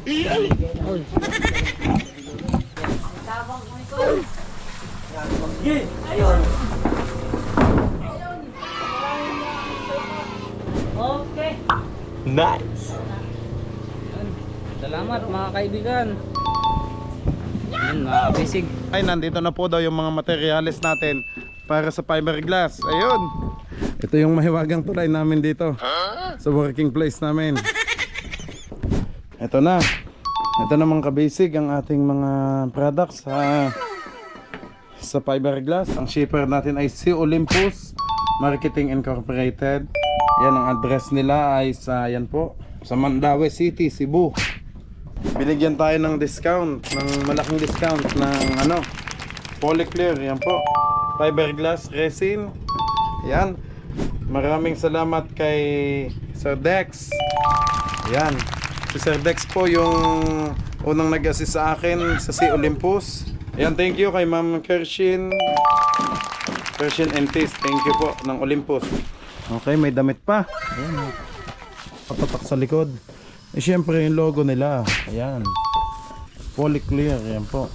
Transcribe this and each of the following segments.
Uy. Ayun. Okay. Nice. Salamat mga kaibigan. Yun mga kabisig. Ay, nandito na po daw yung mga materyales natin para sa fiberglass. Ayun. Ito yung mahiwagang tulay namin dito sa working place namin. Ito na. Ito na mga kabisig ang ating mga products sa fiberglass. Ang shipper natin ay si Olympus Marketing Incorporated. Yan ang address nila ay sa yan po, sa Mandaue City, Cebu. Binigyan tayo ng discount, ng malaking discount ng Polyclear. Yan po, fiberglass resin. Yan. Maraming salamat kay Sir Dex. Yan. Si Sir Dex po yung unang nag-assist sa akin sa si Olympus. Yan, thank you kay Ma'am Kershin and Taste. Thank you po ng Olympus. Okay, may damit pa. Ayan. Patatak sa likod. Eh syempre yung logo nila. Ayan. Polyclear. Ayan po.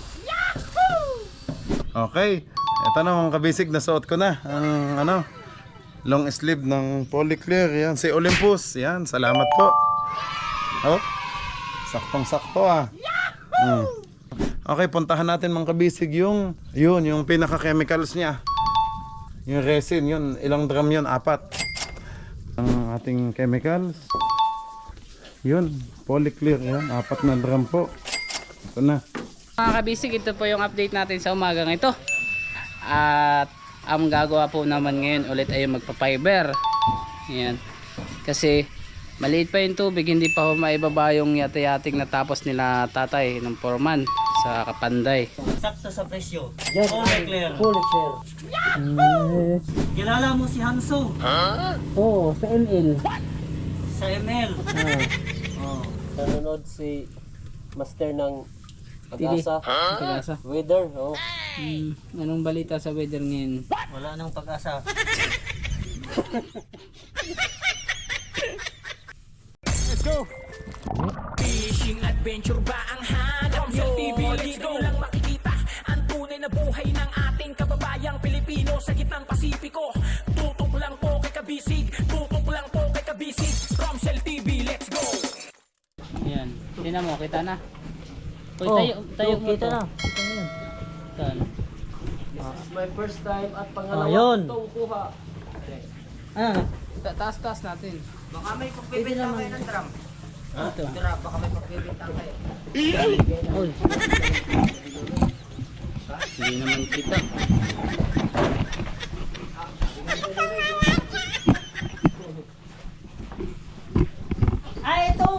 Okay. Ito na mga kabisig. Nasuot ko na ang long sleeve ng Polyclear. Ayan. Si Olympus. Ayan. Salamat po. Oh. Saktong sakto Okay, puntahan natin mga kabisig yung pinaka-chemicals niya. Yung resin, yun. Ilang drum yun? 4. Ang ating chemicals. Yun, Polyclear yan. 4 na drum po. Ito na. Mga kabisig, ito po yung update natin sa umagang ito. At ang gagawa po naman ngayon ulit ay magpa-fiber. Ayan. Kasi maliit pa yung tubig, hindi pa maibaba yung yate-yating natapos nila tatay ng foreman sa Kapanday. Sakto sa presyo. Polyclear. Kilala mo si Hanso? Oo, sa ML. Sa ML. Nanonood si Master ng Pag-asa. Pag-asa. Weather, Anong balita sa weather ngayon? Wala nang pag-asa. Let's go! Fishing adventure ba ang hanap nyo? Dito lang makikita ang tunay na buhay ng ating kababayang Pilipino sa gitnang Pasipiko. Tutok lang po kay Kabisig, tutok lang po kay Kabisig. Romsel TV, let's go! Ayan, tingnan mo, kita na. Uy, tayo mo kita to. na. Saan? My first time at pangalawa Ayun. ito kuha. Taas-taas natin. Baka may pagbibintang kayo ng drum. Ito. Baka may pagbibintang kayo. Uy. Hindi naman kita. Ito!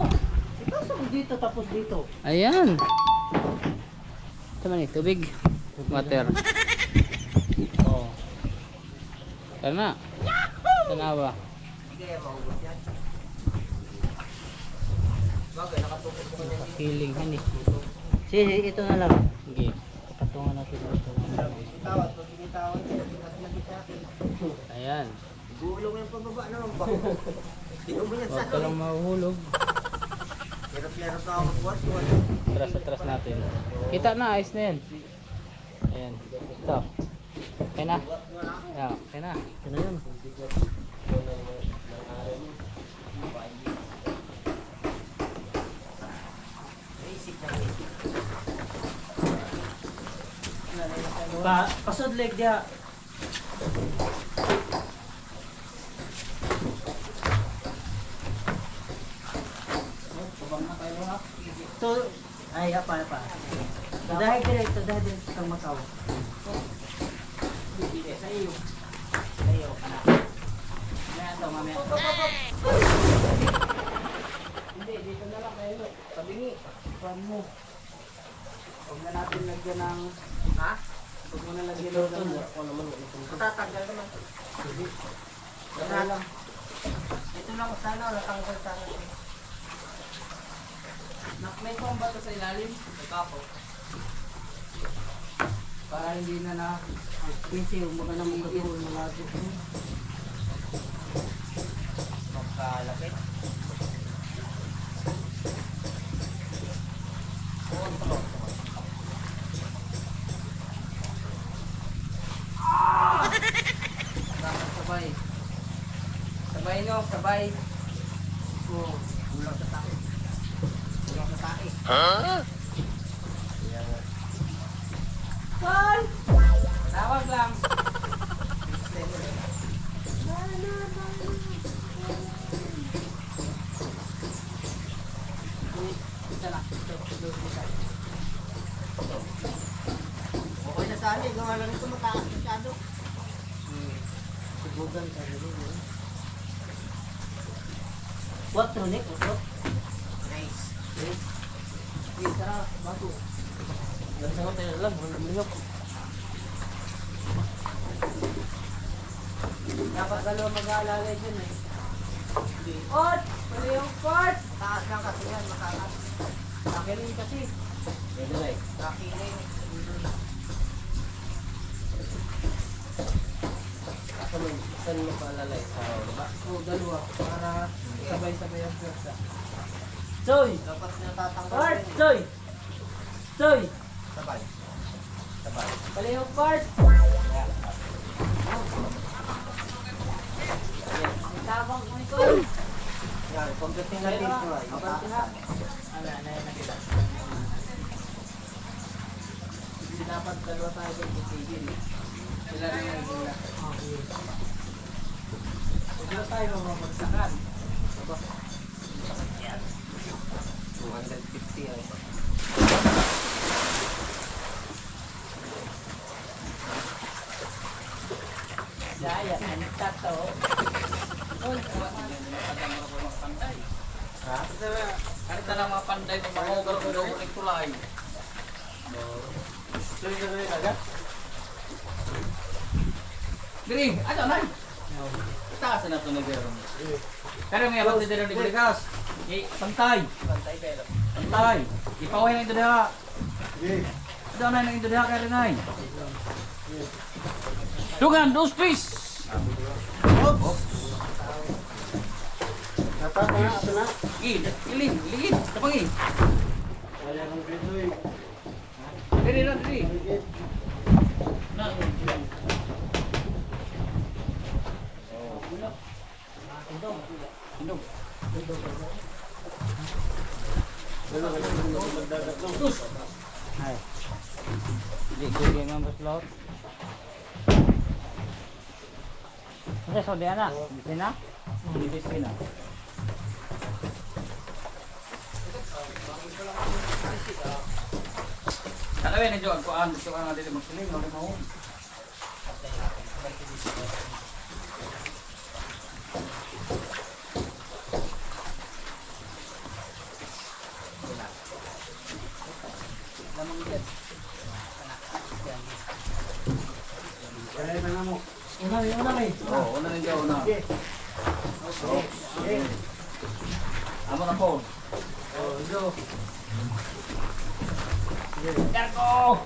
Dito tapos dito. Ayan. Ito man eh, tubig. Water. Oh. Kana. Tanawa. Hindi kaya maubos yan. Bagay, nakatukod ko niya. Healing hani. Sige, ito na lang. Sige. Patungan natin ito. Tawad, pag tinitawad siya, pinag-lagi sa akin. Ayan. Gulong yung pababa naman ba? Hindi mo yan sa Huwag ka lang mahuhulog. Pero na ako magbuhat. Atras natin. Kita na, ayos na yan. Ayan. Ito. Okay na. Ayan, okay na. Ito na yun. Pasod leg dia. So, ay apa. Dahil direkto sa Macau. Bibigay sa iyo. Sa iyo. Mamaya ito, mamaya. Hindi, dito na lang kayo. Tabingi. Kuhan mo. Huwag na natin lagyan ng... Ha? Huwag mo na lagyan ng... Ako naman. Tatanggal naman. Ito lang. Ito lang sana natanggal sana. May pambato sa ilalim. Kapo. Para hindi na na... Kasi umaga na mong gabi malapit. Magkalapit. sabay. Oo, ulang sa tae. Ulang sa tae. Tawag lang. Okay na sana, gawa lang ito mataas masyado. Subugan sa nila. 4 Nick, 4. Nice. Wait, tara, bago. Nagsangot tayo lang, walang lihok. Dapat dalawa mag-aalalay dyan eh. Ot! Mali yung part! Taas lang kasi yan, mataas. Takiling kasi. Pwede na eh. Takiling. Saan mo paalalay? Sa baba? O, dalawa. Para sabay-sabay ang pwersa. Choy! Dapat natatanggal Part! yan eh. Choy! Choy! Sabay. Sabay. Mali yung part! Tabang mo ito. Yan, pagdating na dito ay mataas. Ano yan nakita? Hindi dapat dalawa tayo doon titigil. Sila rin yung sila. Dalawa tayo mamagsakan. 250 ay. Daya, ano tato? Ha? Kahit na lang mga panday pa makogar ko daw ulit tulay. Tuloy na agad? Diri, ano na? Taas na ito nagkaroon. Pero may abang dito rin ikakas. Pantay. Pantay pero. Pantay. Ipaway na ito diha. Sige. Ito na yung ito diha kaya rin ay. Dugan, dos please. Dapat na, ito na. Iling, ilingin. Tapangi. Kaya ng video eh. Diri lang, diri. Na. Indog. Dos. Ay. Sige, mga slot. Kasi so dia na. Di na? Di na. Nakawin na John, kuan dito ka nga dito magsiling, no mo. Kaya na nga mo. Una may. Oh, una na daw na. Amo na po. Oh, yo. Darko.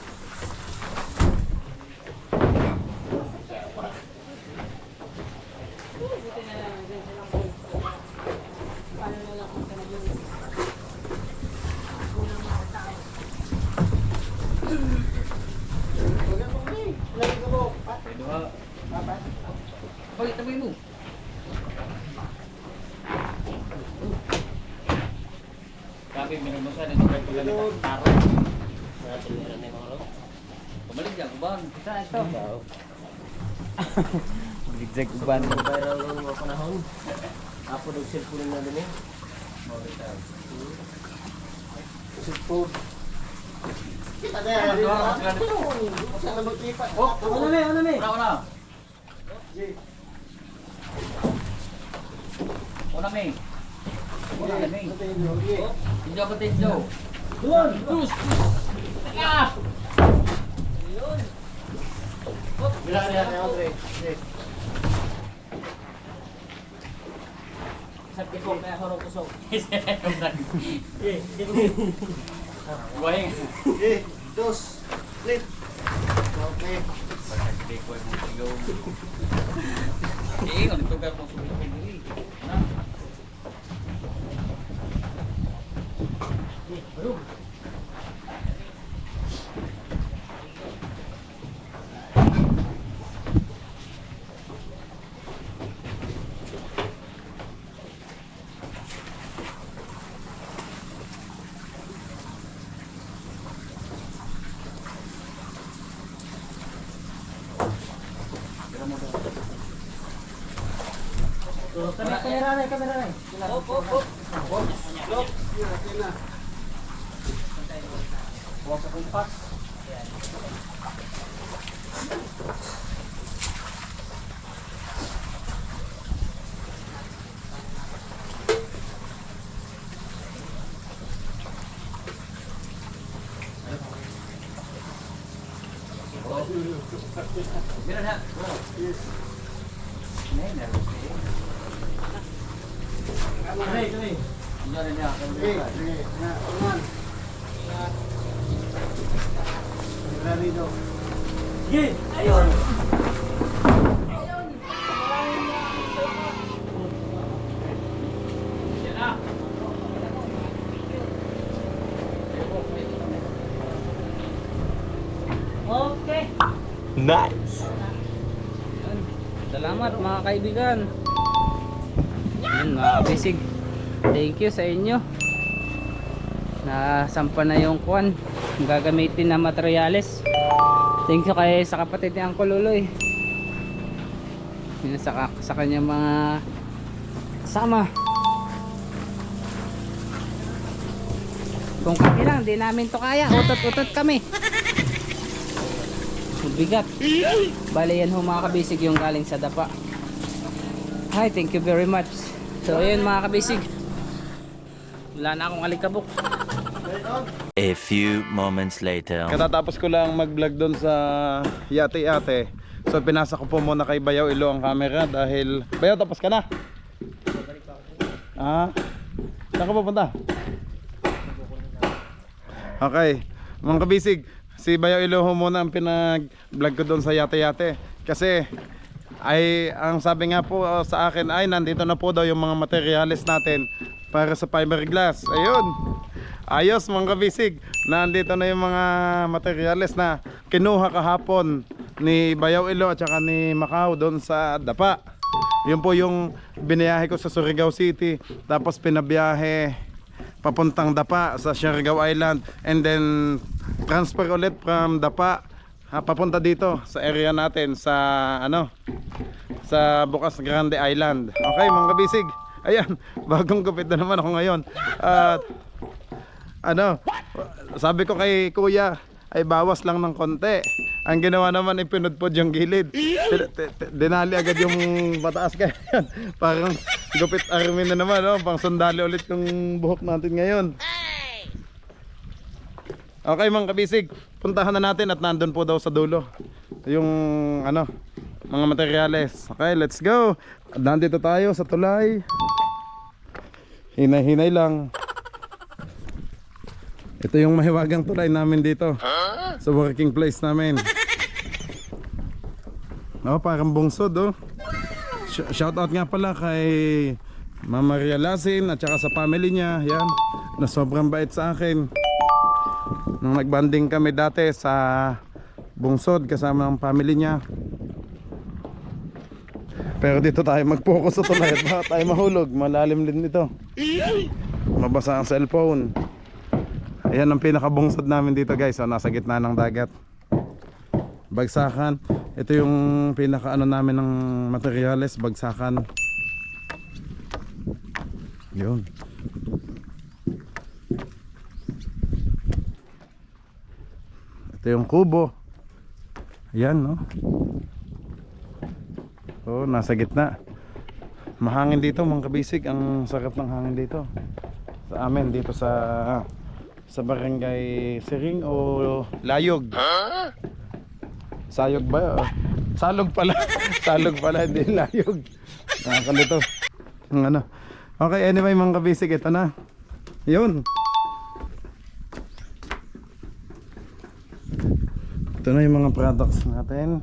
Bakit tabi mo? Grabe, meron mo sa nito kayo pala nagkataro. Tinira na yung mga rog. Pabalik dyan, uban. Isa ito. Zigzag uban. Viral ng mga panahon. Apo ng cellphone na din eh. Cellphone. Kita na yan. Saan na magkipat? Oh, Ano na? Una. Una, May. Una, May. Tinjo ko, tinjo. Doon! Tus! Ah! Bila niya ni Andre. Sabi ko, kaya ako kusog. Buhay. Okay, dos, split. Okay. Hindi ko yung sigaw. Ingon, ito ka po. Na. na, camera na. Okay. Nice! Salamat mga kaibigan. Yun mga kabisig. Thank you sa inyo. Nasampa na yung kwan. Yung gagamitin na materyales. Thank you kay sa kapatid ni Uncle Luloy. Yun sa kanya mga kasama. Kung kami lang, di namin to kaya. Utot-utot kami. Bigat. Bale yan ho mga kabisig yung galing sa dapa. Hi, thank you very much. So ayun mga kabisig, wala na akong alikabok. A few moments later. Katatapos ko lang mag-vlog doon sa Yate-Yate. So pinasa ko po muna kay Bayaw Ilo ang camera dahil... Bayaw, tapos ka na? Ah? Saan ka pupunta? Okay, mga kabisig, si Bayaw Ilo muna ang pinag-vlog ko doon sa Yate-Yate. Kasi ay ang sabi nga po sa akin ay nandito na po daw yung mga materyales natin para sa fiberglass. Ayun. Ayos mga kabisig, nandito na yung mga materyales na kinuha kahapon ni Bayaw Ilo at saka ni Macau doon sa dapa. Yun po yung biniyahe ko sa Surigao City, tapos pinabiyahe papuntang dapa sa Siargao Island, and then transfer ulit from dapa papunta dito sa area natin sa sa Bukas Grande Island. Okay mga kabisig, ayan, bagong gupit na naman ako ngayon. At sabi ko kay kuya ay bawas lang ng konti. Ang ginawa naman ay pinudpod yung gilid. Dinali agad yung mataas kaya yan. Parang gupit army na naman, no? Pang sandali ulit yung buhok natin ngayon. Okay mga kabisig, puntahan na natin at nandun po daw sa dulo yung mga materyales. Okay, let's go. Nandito tayo sa tulay. Hinay-hinay lang. Ito yung mahiwagang tulay namin dito sa working place namin. Parang bungsod, oh. Shout out nga pala kay Mama Maria Lasin at saka sa family niya, yan, na sobrang bait sa akin. Nung nagbanding kami dati sa bungsod kasama ng family niya. Pero dito tayo mag-focus sa tulay at baka tayo mahulog, malalim din ito. Mabasa ang cellphone. Ayan ang pinakabungsod namin dito guys, so nasa gitna ng dagat. Bagsakan, ito yung pinaka namin ng materyales, bagsakan. Yun. Ito yung kubo. Ayan, no? Oh, nasa gitna. Mahangin dito mga kabisig, ang sarap ng hangin dito. Sa amin dito sa barangay Siring o Layog. Sayog ba? Salog pala. Salog pala, hindi Layog. Nakakalito. Okay, anyway mga kabisig, ito na. Yun. Ito na yung mga products natin.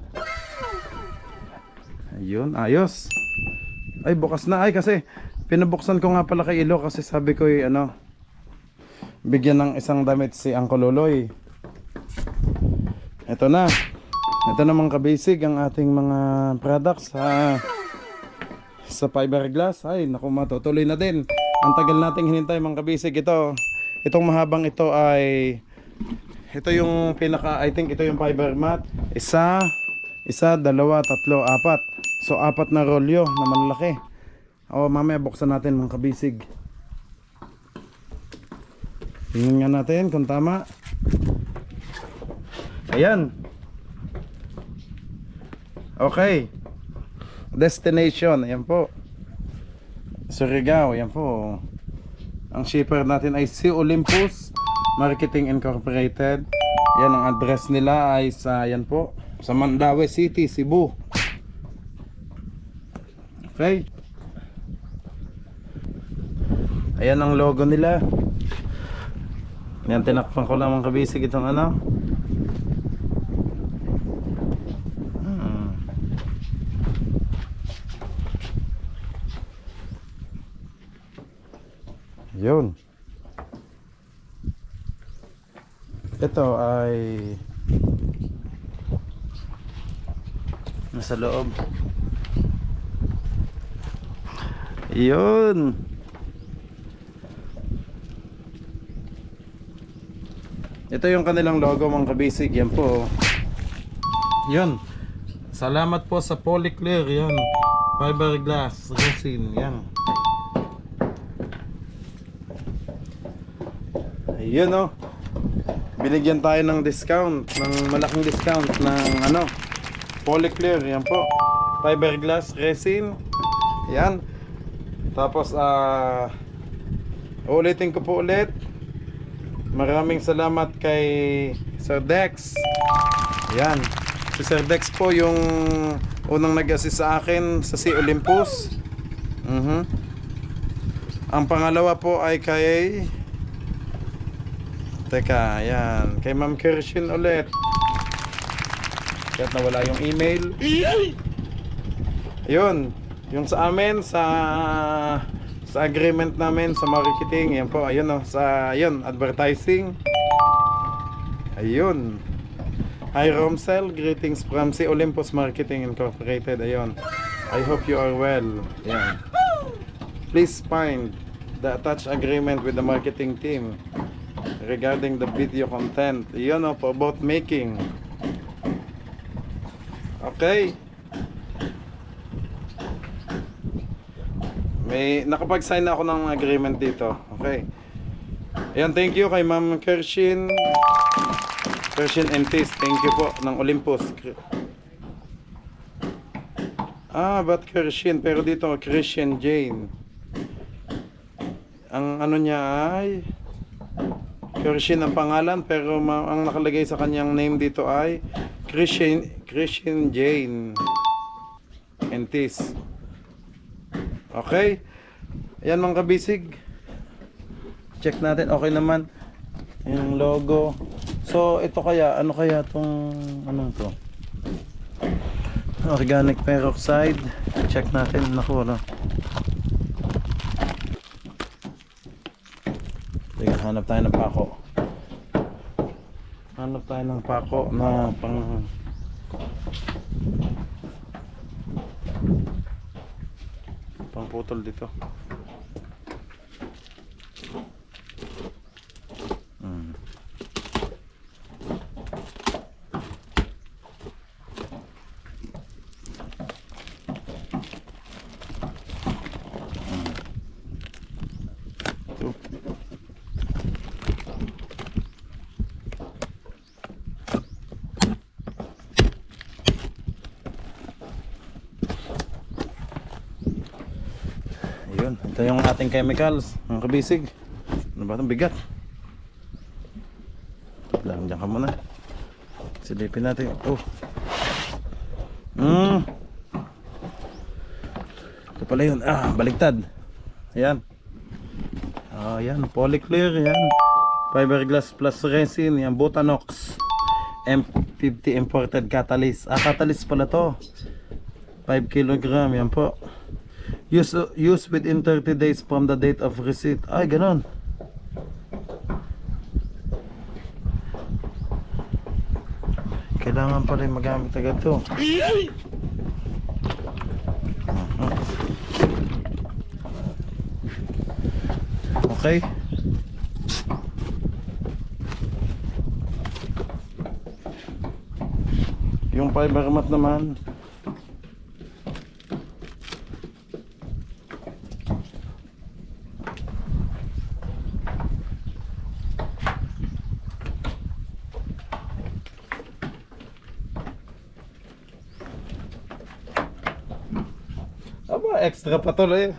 Ayun, ayos. Ay, bukas na. Ay, kasi pinabuksan ko nga pala kay Ilo kasi sabi ko bigyan ng isang damit si Uncle Luloy. Ito na. Ito na mga kabisig ang ating mga products sa fiberglass. Ay, naku, matutuloy na din. Ang tagal nating hinintay mga kabisig. Itong mahabang ito ay ito yung pinaka, I think ito yung fiber mat. Isa, dalawa, tatlo, apat. So apat na rolyo na malaki. Mamaya buksan natin mga kabisig. Tingnan nga natin kung tama. Ayan. Okay. Destination, ayan po. Surigao, ayan po. Ang shipper natin ay si Olympus Marketing Incorporated. Yan ang address nila ay sa, yan po, sa Mandaue City, Cebu. Okay. Ayan ang logo nila. Yan, tinakpan ko lang mga kabisig itong ano. Yun. Ito ay nasa loob. Yun. Ito yung kanilang logo mga kabisig. Yan po. Yun. Salamat po sa Polyclear. Yan. Fiberglass resin. Yan. Ayun oh. Binigyan tayo ng discount, ng malaking discount ng ano, Polyclear, yan po. Fiberglass resin. Yan. Tapos ulitin ko po ulit. Maraming salamat kay Sir Dex. Yan. Si Sir Dex po yung unang nag-assist sa akin sa si Olympus. Ang pangalawa po ay kay yan. Kay Ma'am Kirshin ulit. Kahit nawala yung email. Yun. Yung sa amin, sa agreement namin sa marketing. Yan po. Ayun oh. Sa, yun, advertising. Ayun. Hi Romsel. Greetings from si Olympus Marketing Incorporated. Ayun. I hope you are well. Yan. Please find the attached agreement with the marketing team regarding the video content. Yun o, for about making. Okay. Nakapag-sign na ako ng agreement dito. Okay. Ayan, thank you kay Ma'am Kirshin and Tis. Thank you po ng Olympus. But Kirshin, pero dito Christian Jane. Ang ano niya ay Kirshin ang pangalan, pero ang nakalagay sa kanyang name dito ay Christian Jane Entis. Okay. Ayan mga kabisig. Check natin. Okay naman. Yung logo. So ito kaya, ano kaya tong anong to? Organic peroxide. Check natin. Naku, ano? Hanap tayo ng pako. Hanap tayo ng pako na pang putol dito. Ito yung ating chemicals, mga kabisig. Ano ba itong bigat? Lang, dyan ka muna. Silipin natin. Ito pala yun. Baligtad. Ayan. Ayan, Polyclear. Ayan. Fiberglass plus resin. Ayan, Butanox M50 imported catalyst. Catalyst pala to. 5 kg. Ayan po. Use within 30 days from the date of receipt. Ay, ganon. Kailangan pala yung magamit agad to. Okay. Yung fiber mat naman, Naka-extra pa to eh.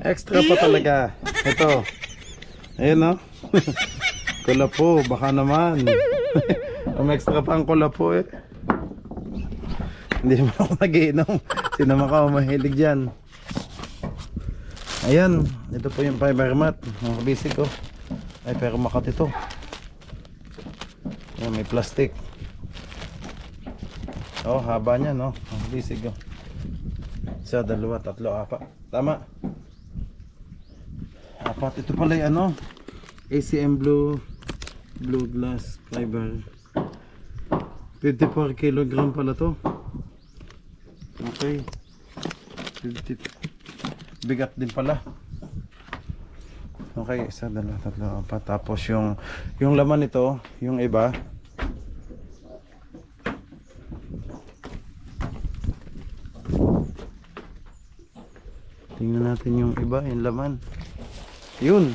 Extra pa talaga. Ito. Ayun no. Kulapo, baka naman. Extra pa ang kulapo eh. Hindi naman ako nag-iinom. Sino ka mahilig dyan. Ayan, ito po yung fiber mat. Mga kabisig ko. Ay, pero makat ito. Ayan, may plastic. Oh, haba niya, no? Mga kabisig ko. Isa, dalawa, tatlo, apat. Tama. Apat. Ito pala yung ano, ACM Blue glass fiber. 54 kilogram pala to. Okay. 50. Bigat din pala. Okay, isa, dalawa, tatlo, apat. Tapos yung laman nito, yung iba. Tingnan natin yung iba, yung laman. Yun.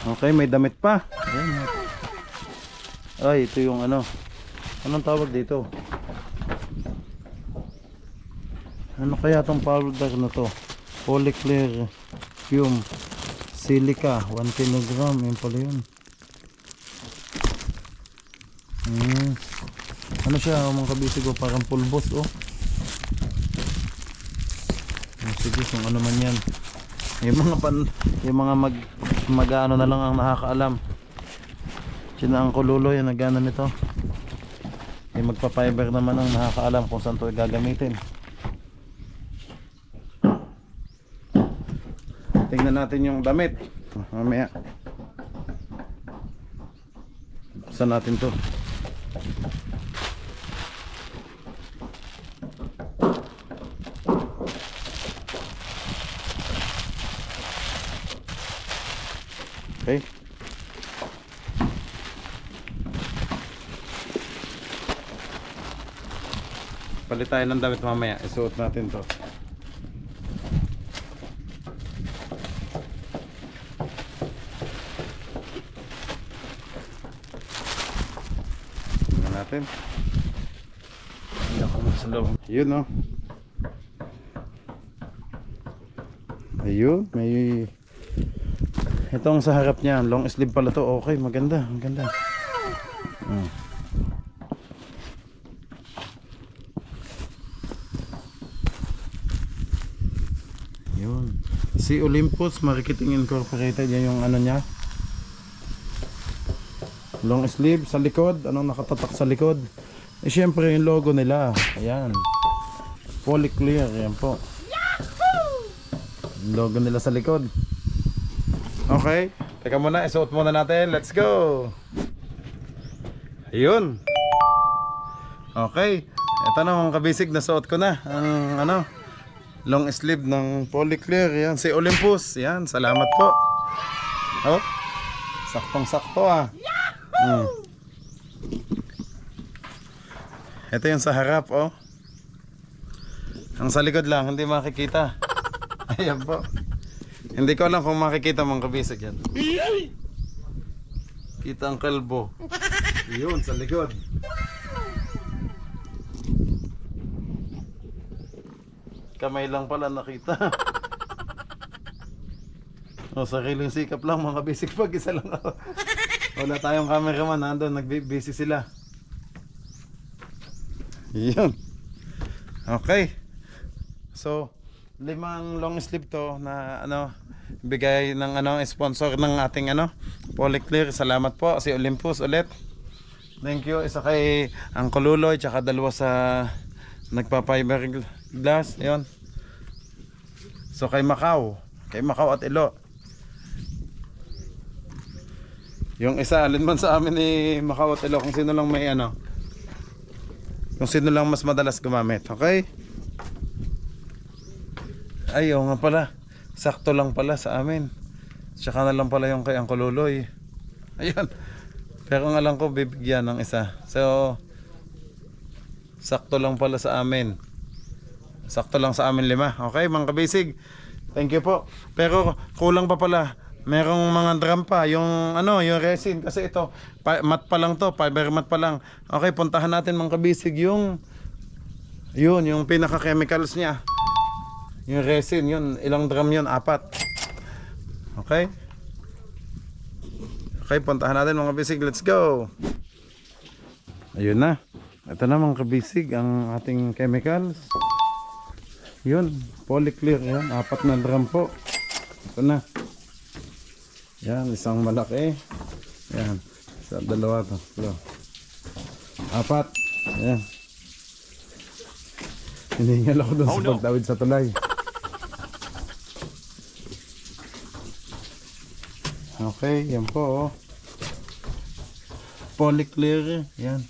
Okay, may damit pa. Ayan. Ay, ito yung ano. Anong tawag dito? Ano kaya tong powder na to? Polyclear fume silica 1 kg. Yan pala yun. Ano siya mga kabisig ko? Parang pulbos oh. Sige kung ano man yan. Yung mga mag-ano na lang ang nakakaalam. Sina ang kululo yung nagana nito. Yung magpa-fiber naman ang nakakaalam kung saan ito gagamitin. Tingnan natin yung damit. Mamaya. Buksan natin to. Okay. Palit tayo ng damit mamaya. Isuot natin to. Tingnan natin. Hindi ako sa loob. Yun no. Ayun. May itong sa harap niya. Long sleeve pala to. Okay. Maganda. Maganda. Yun. Si Olympus Marketing Incorporated. Yan yung ano niya. Long sleeve sa likod. Anong nakatatak sa likod? Eh syempre yung logo nila. Ayan. Polyclear. Yan po. Yung logo nila sa likod. Okay. Teka muna. Isuot muna natin. Let's go. Ayun. Okay. Ito na mga kabisig. Nasuot ko na. Ang ano. Long sleeve ng Polyclear. Yan. Si Olympus. Yan. Salamat po. Oh. Saktong sakto ah. Ito yung sa harap oh. Ang sa likod lang. Hindi makikita. Ayan po. Hindi ko alam kung makikita mga kabisig yan. Kita ang kalbo. Yun, sa likod. Kamay lang pala nakita. O, sariling sikap lang mga kabisig. Pag isa lang ako. Wala tayong cameraman. Nandun, nag-busy sila. Yun. Okay. So, 5 long sleeve to na ano bigay ng ano sponsor ng ating ano Polyclear. Salamat po si Olympus ulit. Thank you isa kay Uncle Luloy tsaka dalawa sa nagpa-fiber glass. Ayun. So kay Macau at Ilo. Yung isa alin man sa amin ni Macau at Ilo kung sino lang may ano. Kung sino lang mas madalas gumamit. Okay? Ayaw nga pala. Sakto lang pala sa amin. Tsaka na lang pala yung kay Uncle Luloy. Ayun. Pero ang alam ko bibigyan ng isa. So sakto lang pala sa amin. Sakto lang sa amin 5. Okay mga kabisig. Thank you po. Pero kulang pa pala. Merong mga drum pa, yung ano, yung resin kasi ito, mat pa lang to, fiber mat pa lang. Okay, puntahan natin mga kabisig yung yung pinaka chemicals niya. Yung resin, yun, ilang drum yun? 4. Okay? Okay, puntahan natin mga kabisig, let's go. Ayun na. Ito na mga kabisig ang ating chemicals. Yun, polyclear yan, 4 na drum po. Ito na. Yan, isang malaki. Yan. Isa, dalawa to. 4. Yan. Hiningal ako doon sa pagtawid sa tulay. Okay, yan po. Polyclear. Yan.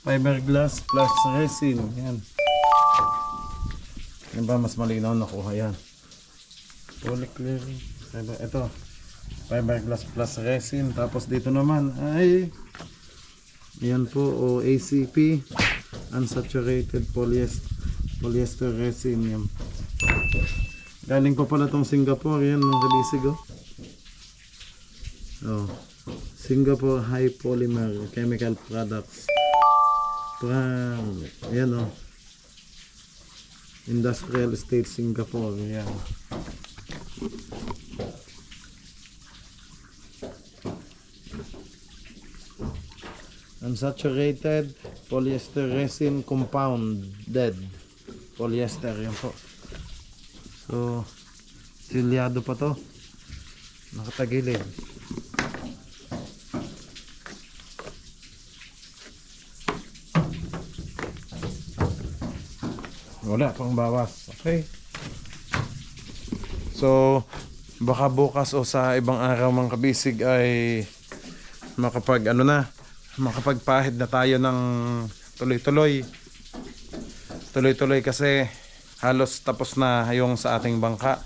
Fiberglass plus resin. Yan. Yan ba mas malinaw nakuha yan. Polyclear. Ito. Fiberglass plus resin. Tapos dito naman ay yan po o ACP unsaturated polyester resin. Yan. Galing pa pala tong Singapore. Yan mga kabisig oh. Oh. Singapore High Polymer Chemical Products. Yan oh. Industrial Estate Singapore. Yan. Unsaturated polyester resin compounded polyester, yan po. So silyado pa to, nakatagilid. Wala pang bawas. Okay, so baka bukas o sa ibang araw mga kabisig ay makapagpahid na tayo ng tuloy-tuloy kasi halos tapos na yung sa ating bangka.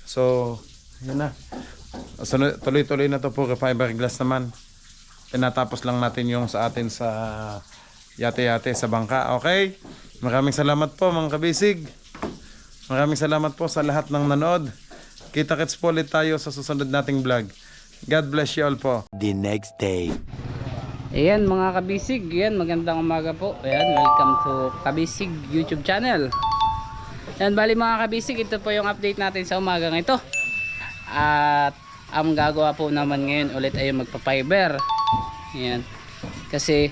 So yun na, so, tuloy-tuloy na to po. Fiberglass naman, tinatapos lang natin yung sa atin sa yate-yate sa bangka. Okay, maraming salamat po mga kabisig, maraming salamat po sa lahat ng nanood. Kita-kits po ulit tayo sa susunod nating vlog. God bless you all po. The next day. Ayan mga kabisig, ayan, magandang umaga po. Ayan, welcome to Kabisig YouTube channel. Ayan, bali mga kabisig, ito po yung update natin sa umagang ito. At ang gagawa po naman ngayon ulit ay magpa-fiber. Ayan, kasi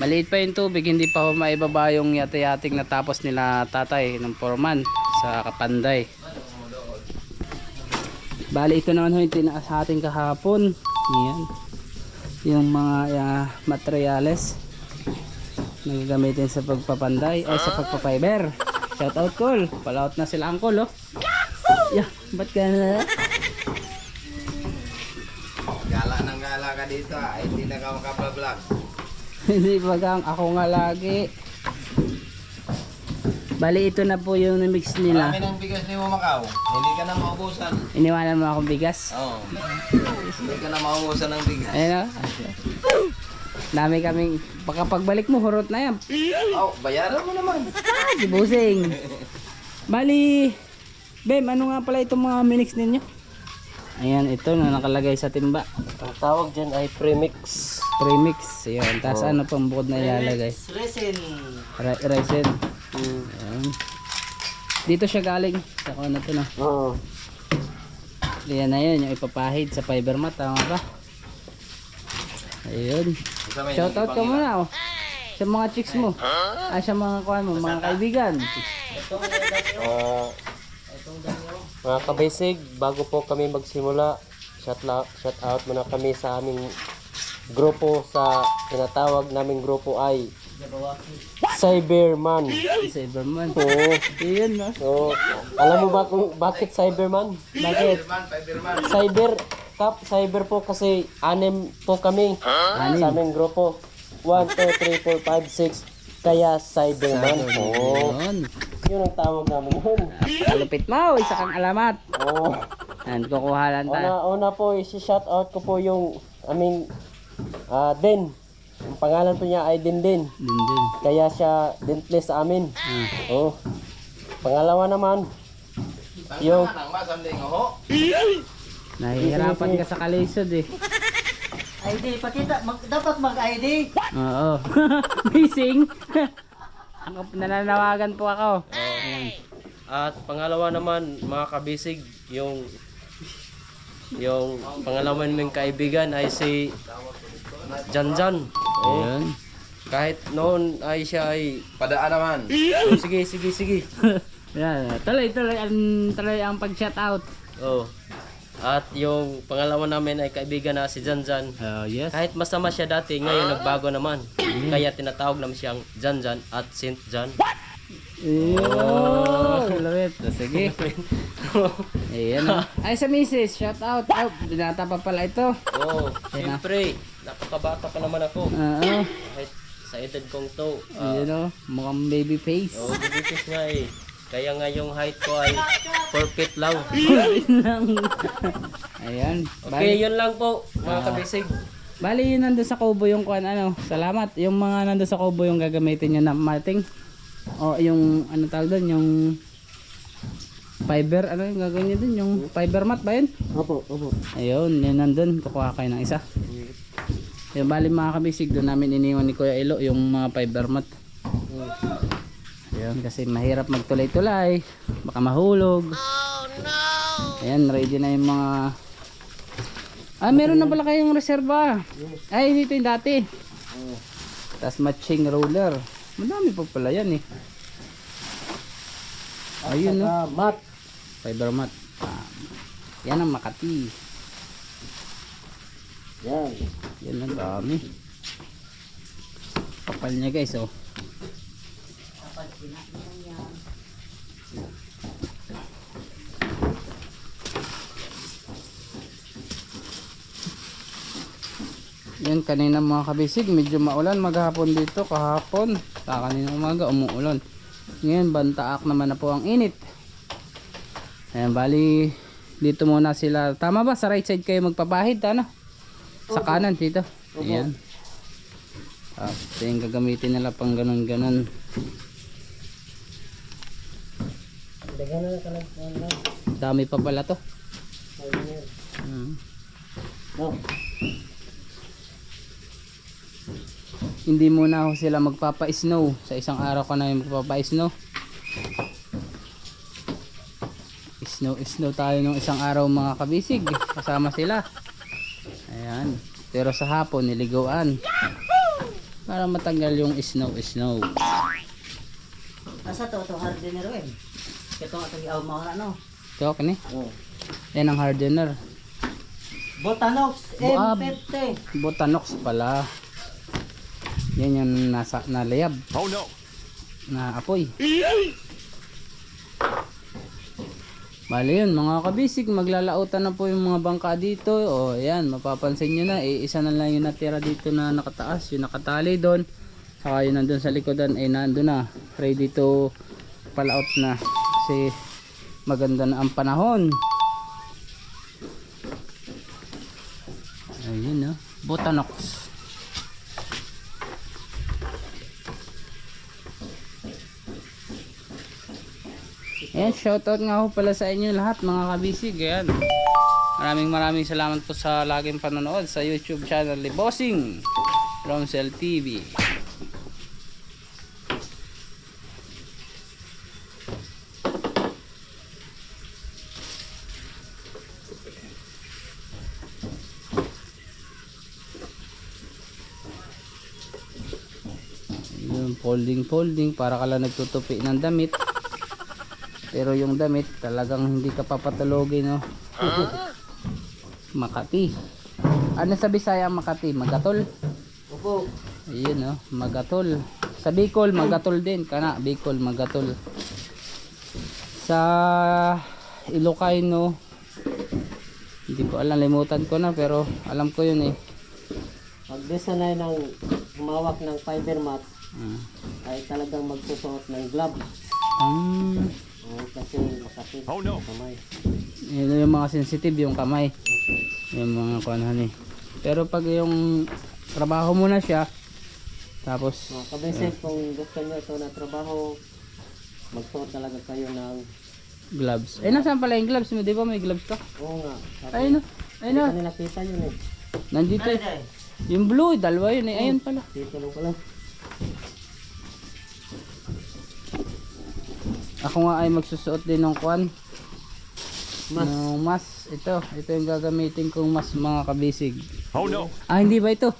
maliit pa yung tubig, hindi pa ho maibaba yung yate-yating natapos nila tatay ng foreman sa Kapanday. Bali ito naman ho yung tinaas sa ating kahapon. Ayan, yung mga materyales na gagamitin sa pagpapanday ay sa pagpapiber. Shout out call, palaut na sila angkol oh. Yeah, ba't ka na? Gala ng gala ka dito hindi na ka makablog. Hindi pa gang, ako nga lagi. Bali ito na po yung mix nila. Marami ng bigas ni mo Macau, hindi ka na maubusan. Iniwanan mo akong bigas. Oo. Hindi ka na maubusan ng bigas. Ayun oh. Dami kaming, baka pagbalik mo hurot na yan. Oh, bayaran mo naman. Si Busing. Bali Bem, ano nga pala itong mga minix ninyo? Ayan, ito na nakalagay sa timba. Ang tawag dyan ay premix. Premix. Ayan, tapos ano pang bukod na ilalagay? Resin. Resin. Ayan. Dito siya galing. Saka ano to na. Oo. Ayan na yun, yung ipapahid sa fiber mat. Tama ba? Ayun. Shoutout ka muna oh. Sa mga chicks mo. Ay, sa mga kuhan mo, mga kaibigan. Mga kabisig, bago po kami magsimula, shout out muna kami sa aming grupo, sa tinatawag naming grupo ay Cyberman. Cyberman. Oo. Ayun no. So, alam mo ba kung bakit Cyberman? Bakit? Cyber po kasi 6 po kami sa aming grupo. 1, 2, 3, 4, 5, 6. Kaya Cyberman. Oo. Ayun. Yun ang tawag namin yun. Kalupit mo, isa kang alamat. Oo. And kukuha lang tayo. Una po, isi-shout out ko po yung aming Den. Ang pangalan po niya ay Din. Din. Kaya siya Dentless sa amin. Oh. Pangalawa naman, yung Nahihirapan ka sa kalisod eh. ID, pakita. Dapat mag-ID. Oo. Missing. Ako, nananawagan po ako. Ayan. At pangalawa naman mga kabisig, yung pangalawa naming kaibigan ay si Janjan. Oh, Ayun. kahit noon ay siya ay Padaan naman. oh, sige. Yan. Tuloy ang pag-shout out. Oh. At yung pangalawa namin ay kaibigan na si Janjan. Oh, yes. Kahit masama siya dati, ngayon nagbago naman. Kaya tinatawag naman siyang Janjan at Saint John. Lawit. Sige. Ayan. Ay, sa misis, shout out. Oh, binata pa pala ito. Oh, siyempre, napakabata pa naman ako. Oo. Kahit sa edad kong to. Ayan o. Mukhang baby face. Oh, bibigis nga eh. Kaya nga yung height ko ay 4 feet lang. Ayan. Okay, yun lang po mga kabisig. Bali yun nandun sa kubo yung kuan ano. Salamat. Yung mga nandun sa kubo yung gagamitin nyo na mating. O yung ano tawag doon, yung fiber, ano yung gagawin nyo dun? Yung fiber mat ba yun? Opo. Ayun, yun nandun. Kukuha kayo ng isa. Yung bali mga kabisig, doon namin iniwan ni Kuya Elo yung mga fiber mat. Ayun, kasi mahirap magtulay-tulay. Baka mahulog. Oh no! Ayan, ready na yung mga... Ah, meron na pala kayong reserva. Ay, dito yung dati. Tapos matching roller. Madami pa pala yan eh. Ayun no. Mat. Fiber mat. Yan ang Makati. Yan. Yan ang dami. Kapal niya guys oh. Yan kanina mga kabisig, medyo maulan maghapon dito kahapon. Sa kanina umaga umuulan. Ngayon bantaak naman na po ang init. Ayan, bali dito muna sila. Tama ba sa right side kayo magpapahid ano? Sa kanan dito. Ayan. Tapos yung gagamitin nila pang ganun-ganun. Dami pa pala to. Hindi muna ako sila magpapa-snow. Sa isang araw ka na yung magpapa-snow. Snow tayo nung isang araw mga kabisig. Kasama sila. Ayan. Pero sa hapon niligawan. Para matanggal yung snow. Asa to hardener eh. Ito ang tagiaw mo ano. Ito ka ni? Yan ang hardener. Botanox M50. Botanox pala. Yan yung nasa nalayab. Oh no. Na apoy. Bali yun mga kabisig, maglalautan na po yung mga bangka dito. O yan, mapapansin nyo na, isa na lang yung natira dito na nakataas, yung nakatali doon. Saka yun nandun sa likodan, nandun na, ready to palaot na. Kasi maganda na ang panahon. Ayun no, Botanox. Ayan, shoutout nga ho pala sa inyo lahat mga kabisig. Ayan. Maraming salamat po sa laging panonood sa YouTube channel ni Bossing Romsel TV. Yung folding para ka lang nagtutupi ng damit. Pero yung damit talagang hindi ka papatulogin no. Makati. Ano sa Bisaya Makati? Magatol? Opo. Ayun no, Magatol. Sa Bicol Magatol din kana, Bicol Magatol. Sa Ilocano hindi ko alam, limutan ko na pero alam ko yun eh. Pag desanay ng humawak ng fiber mat ay talagang magsusuot ng glove. Kasi makasig kamay. Yun yung mga sensitive yung kamay. Yung mga kuanan eh. Pero pag yung trabaho mo na siya tapos Kabisig kung gusto nyo ito na trabaho, magsuot talaga kayo ng gloves. Ay, nasaan pala yung gloves mo? Di ba may gloves ka? Oo nga. Ayun, no. Ayun, no. Hindi nakita yun eh. Nandito. Yung blue, dalawa yun eh. Ayun pala. Dito lang pala. Ako nga ay magsusuot din ng kwan. Mas. Ng mas. Ito yung gagamitin kong mas, mga kabisig. Oh no. Ah, hindi ba ito?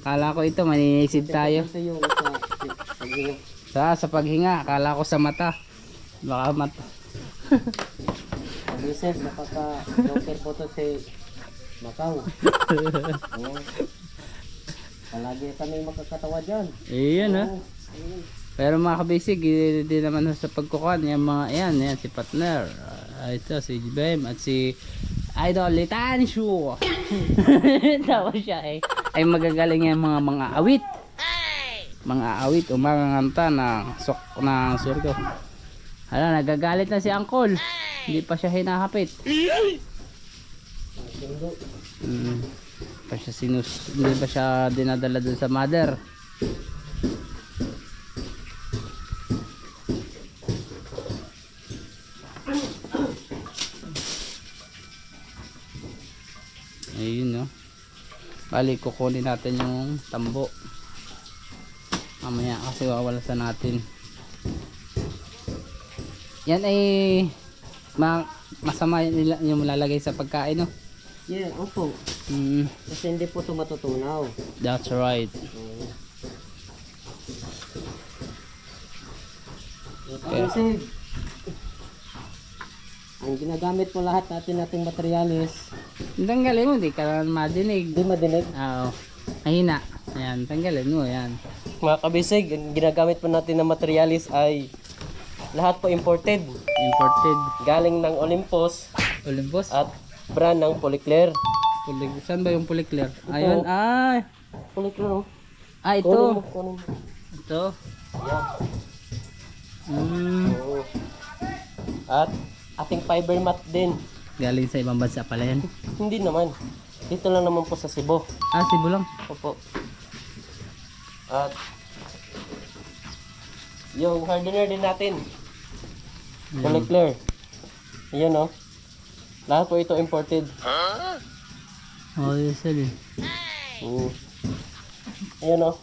Kala ko ito, maninisid tayo. Ito yung sa paghinga. Sa paghinga, kala ko sa mata. Baka mata. Pag-isip, napaka-joker po to si Macau. Oo. Palagi kami makakatawa dyan. Iyon ha. Oo. Ayun. Pero mga kabisig, hindi naman sa pagkukuhan. Yung mga, yan, si partner. Ito, si Bem at si Idol Litanshu. Tawa siya eh. Ay magagaling yung mga awit. Mga awit o mga nganta ng surgo. Hala, nagagalit na si Uncle. Hindi pa siya hinahapit. Pa siya hindi pa siya dinadala dun sa mother. Ayun, no. Bali, kukunin natin yung tambo mamaya kasi wawalasan natin. Yan ay masama yung lalagay sa pagkain, no. Yeah, opo. Kasi hindi po ito matutunaw. That's right. Kasi ang ginagamit po lahat nating materialis, Tanggalin mo, di ka naman madinig. hindi madinig. Oo. Mahina. Ayan, tanggalin mo, yan. Mga kabisig, ang ginagamit po natin na materialis ay lahat po imported. Imported. Galing ng Olympus Olympus. at brand ng Polyclear. Saan ba yung Polyclear? Ayun, ay. Polyclear, oh. Ah, Kunin mo, ito. kunin mo. Ito. Oo. At ating fiber mat din. Galing sa ibang bansa pala yan. Hindi naman. Dito lang naman po sa Cebu. Ah, Cebu lang. Opo. At yung hardener din natin. Polyclear. Ayan, oh. Lahat po ito imported. Oh, yes, sir. Ayan, oh.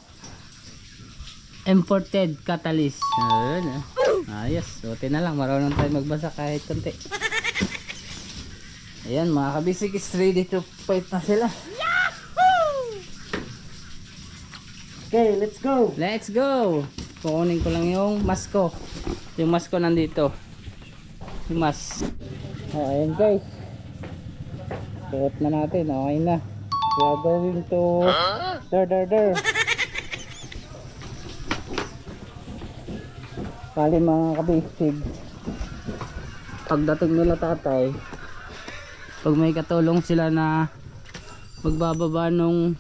Imported catalyst. Ayun, ayos. Suotin na lang. Marunong tayo magbasa kahit konti. Ayan, mga kabisig is ready to fight na sila. Okay, let's go. Let's go! Kukunin ko lang yung masko. Yung masko nandito. Yung mas. Ayan guys. Suot na natin. Okay na. We are going to der. Kali mga kabisig. Pagdating nila tatay, pag may katulong sila na magbababa nung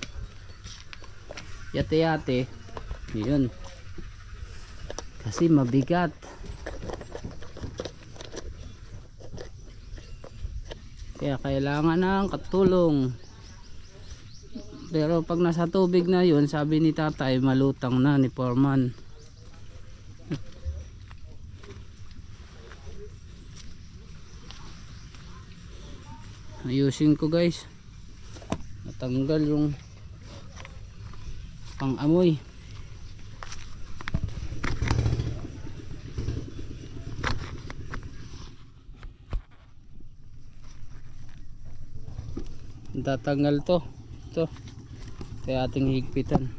yate-yate, yun. Kasi mabigat. Kaya kailangan ng katulong. Pero pag nasa tubig na yun, sabi ni tatay, malutang na ni Foreman. Ayusin ko guys. Natanggal yung pang-amoy. Tatanggal to. Ito. Kaya ating higpitan.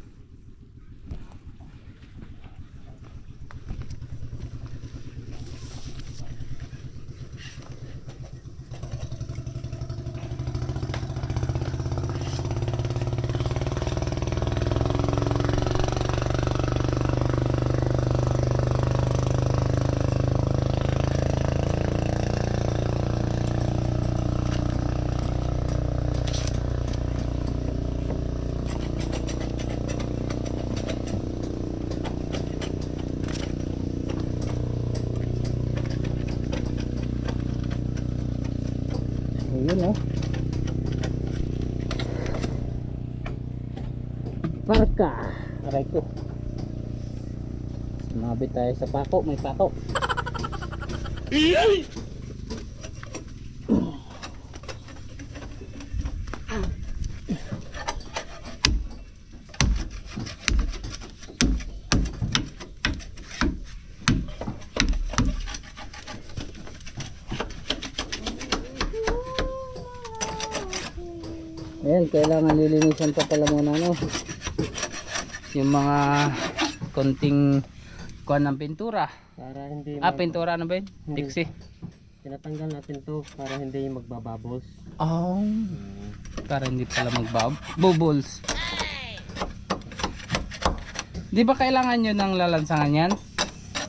Ayun, oh. Parka. Aray ko. Sumabit tayo sa pako. May pako. Ayan, kailangan lilinisan pa pala muna, no? Yung mga konting kuhan ng pintura. Para hindi Pintura ano ba yun? Hindi. Tiksi. tinatanggal natin to para hindi magbabubbles. Oh. Para hindi pala bubbles. Di ba kailangan nyo ng lalansangan yan?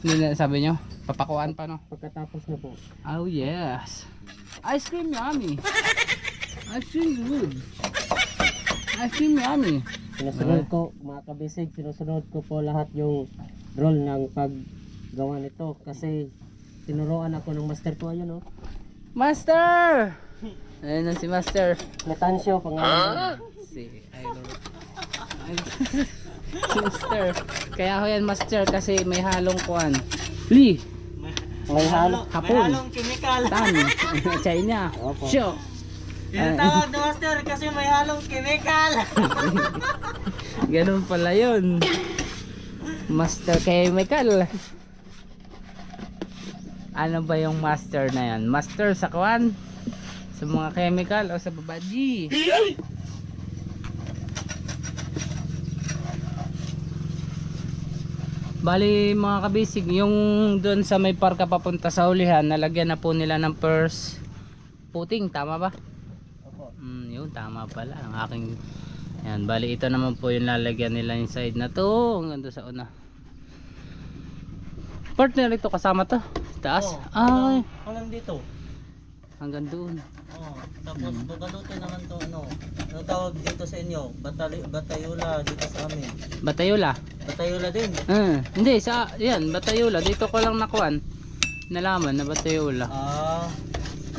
Hindi na sabi nyo? Papakuan pa, no? Pagkatapos na po, Oh yes. Ice cream yummy. Ice cream good. Ice cream yummy. sinusunod ko mga kabisig, sinusunod ko po lahat yung role ng paggawa nito kasi tinuruan ako ng master ko. Ayun oh, Master! Ayun na si Master. Natancio pangalan. Si Idol. Si Master. Kaya ako yan Master kasi may halong kuan. Lee. May halo. Hapon. chemical. Tan. China. Opo. Syo. Tinatawag na master kasi may halong chemical. Ganun pala yun. Master chemical. Ano ba yung master na yan? Master sa kuan? Sa mga chemical o sa babaji? Bali mga kabisig, yung doon sa may parka papunta sa ulihan, nalagyan na po nila ng first puting, tama ba? Yun, tama pala. Ang aking, yan, bali ito naman po yung lalagyan nila yung side na to, hanggang doon sa una. Partner ito kasama to, taas? Ay, Hanggang dito. hanggang doon. Oh, tapos bukalutin naman to ano tawag dito sa inyo? Batayula dito sa amin. Batayula? Batayula din. Hindi, sa, yan, Batayula. Dito ko lang nakuan, nalaman na Batayula.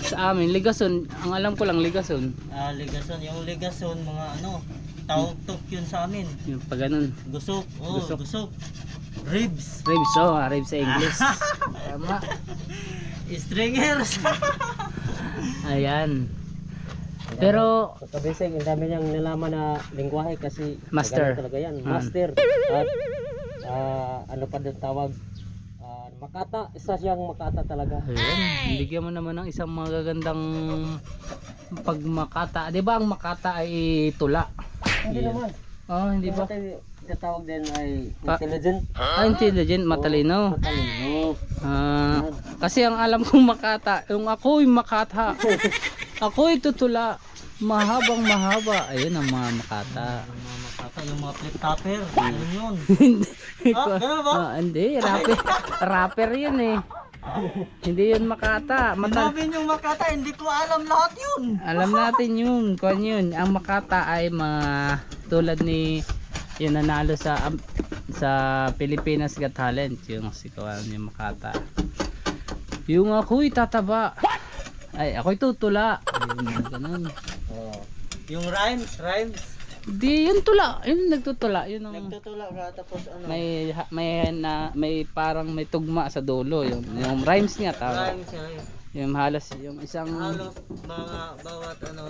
Sa amin, Ligason, ang alam ko lang Ligason. Ligason. Yung Ligason, mga ano, tawag-tok yun sa amin. Yung pag ganun. Gusok. Oh, Gusok. gusok. Ribs. Ribs, ribs sa English. Tama. Stringers. Ayan. Pero, So kabisig, ang dami niyang nalaman na lingwahe kasi Master. magaling talaga yan. Master. At ano pa din tawag? Makata. Isa siyang makata talaga. ayan, bigyan mo naman ng isang magagandang pagmakata. Di ba ang makata ay tula? Hindi Yeah. naman. Oh, hindi ba? Tinatawag din ay Pa- intelligent. Intelligent, matalino. Matalino. Kasi ang alam kong makata, yung ako'y makata. Ako'y tutula. Mahabang mahaba. Ayun ang mga makata. Yung mga flip topper. Ano yun? Ganun ba? Hindi, rapper yun eh. Hindi yun makata. Sinabi yung Makata, hindi ko alam lahat yun. Alam natin yun. Kung yun. Ang makata ay mga tulad ni yung nanalo sa Pilipinas Got Talent. Yung si Kuan, yung makata. Yung ako'y tataba. Ay, ako'y tutula. Ayun, ganun. Yung rhymes. Di, yun tula. Yun nagtutula. Yun ang Nagtutula ka tapos ano? may parang may tugma sa dulo. Yung rhymes niya. Tama. Rhymes yan. Yung halos, yung isang... Halos mga bawat ano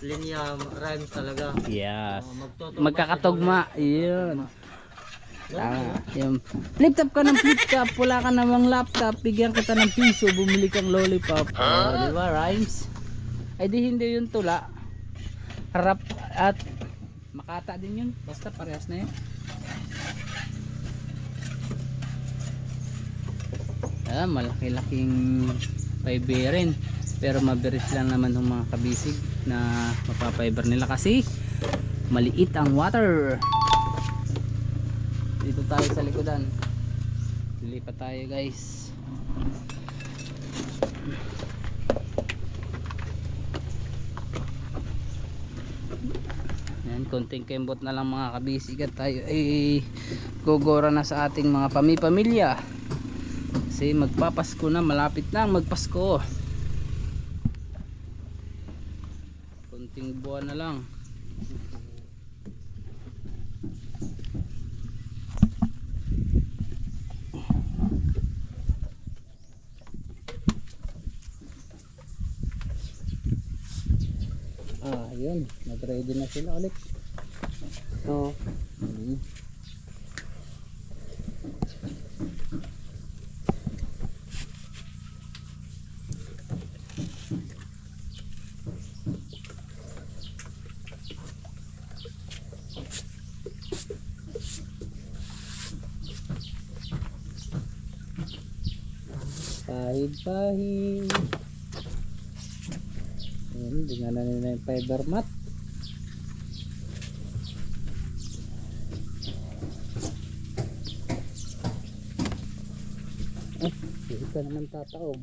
linya rhymes talaga. Yes. Magtutugma Magkakatugma. Yun. Tama. Yung flip top ka ng flip top, wala ka namang laptop, bigyan kita ng piso, bumili kang lollipop. Oh, di ba? Rhymes. Ay di hindi yun tula. Rap at makata din yun. Basta parehas na yun. Malaki-laking fiber rin. Pero mabiris lang naman ng mga kabisig na mapapiber nila kasi maliit ang water. Dito tayo sa likodan. Lilipat tayo guys. Yan, konting kembot na lang mga kabisig at tayo ay gogora na sa ating mga pamilya. Kasi magpapasko na, malapit na magpasko. Konting buwan na lang. Yun. Nag-ready na sila ulit. So, Pahid. Ayun, dinga na nila yung fiber mat. Hindi ka naman tataob.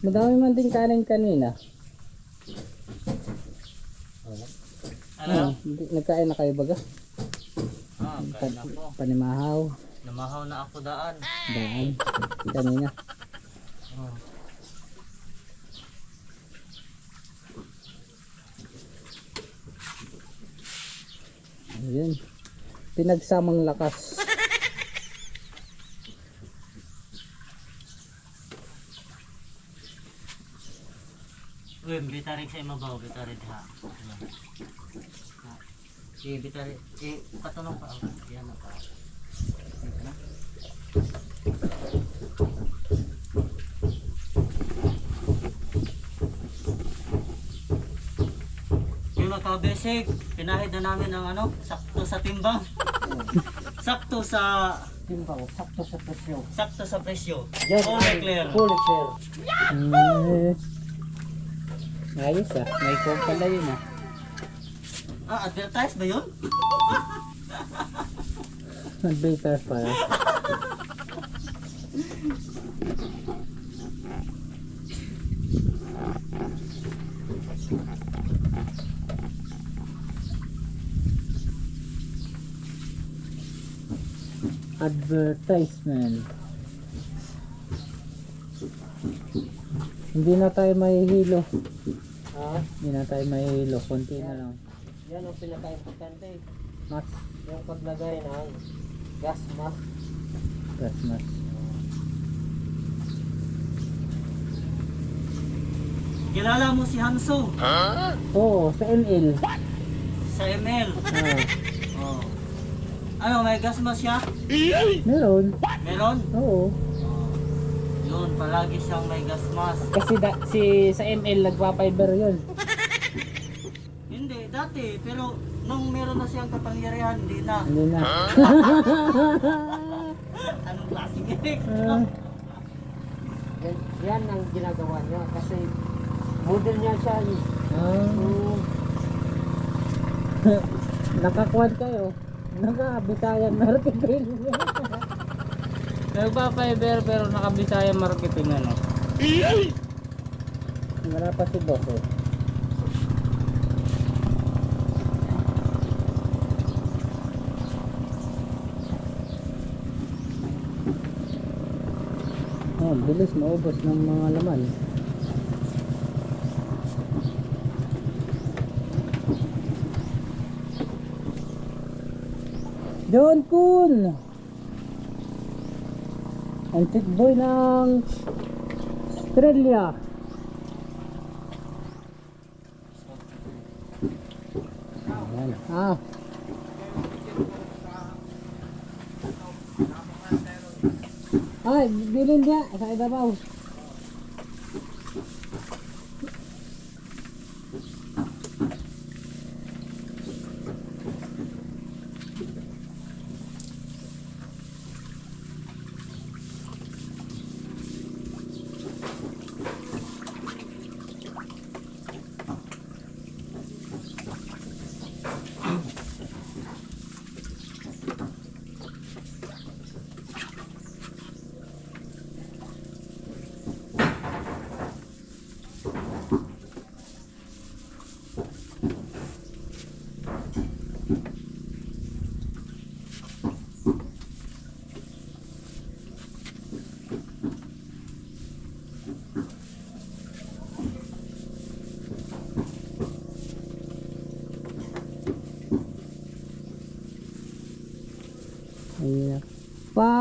Madami man din kanin kanina. Nagkain na kayo baga? Kain ako. Panimahaw. Namahaw na ako daan. Daan. Kanina. Ayun. Pinagsamang lakas. Uy, bitarig sa imabaw, bitarig ha. Bitarig, patunong pa ako. Yan na pa. Yung mga kabesig, pinahid na namin ang sakto sa timbang. Sakto sa timbang, sakto sa presyo. sakto sa presyo. Yan, Fully clear. fully clear. Ayos may code pala yun Advertise ba yun? Advertise pala. Advertisement. Hindi na tayo mahihilo. Hindi na tayo mahihilo. Konti na lang. Yan ang pinaka-importante. Mas. Yung paglagay ng gas mask. Gas mask. Kilala mo si Hanso Oo, sa ML. sa ML. Oh. May gas mask siya? Meron. Meron? Oo. Yun, palagi siyang may gas mask. Kasi sa ML nagpa-fiber yun. Hindi, dati. Pero nung meron na siyang kapangyarihan, hindi na. Hindi na. Anong klaseng effect? Yan ang ginagawa niya kasi model niya siya. Nakakuan kayo. Naka-Bisayan marketing. Nagpa-fiber pero naka-Bisayan marketing Wala pa si boss bilis maubos ng mga laman. John Kun, antik boy ng Australia. Ayan. Ay, bilhin niya sa ibabaw.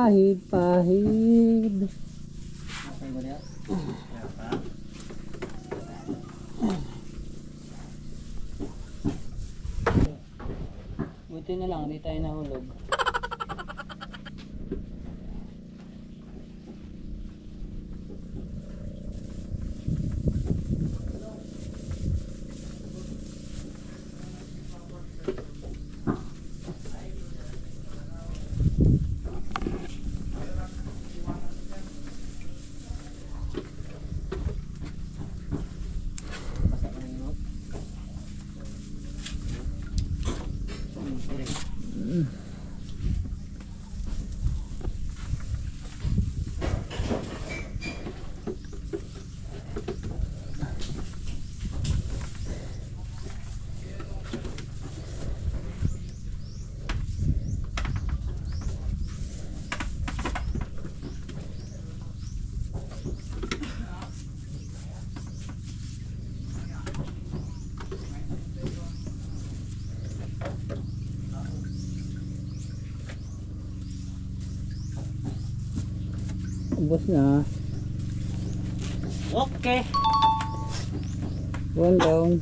pahid. Buti na lang, hindi tayo nahulog. Ubos na. Okay. One down.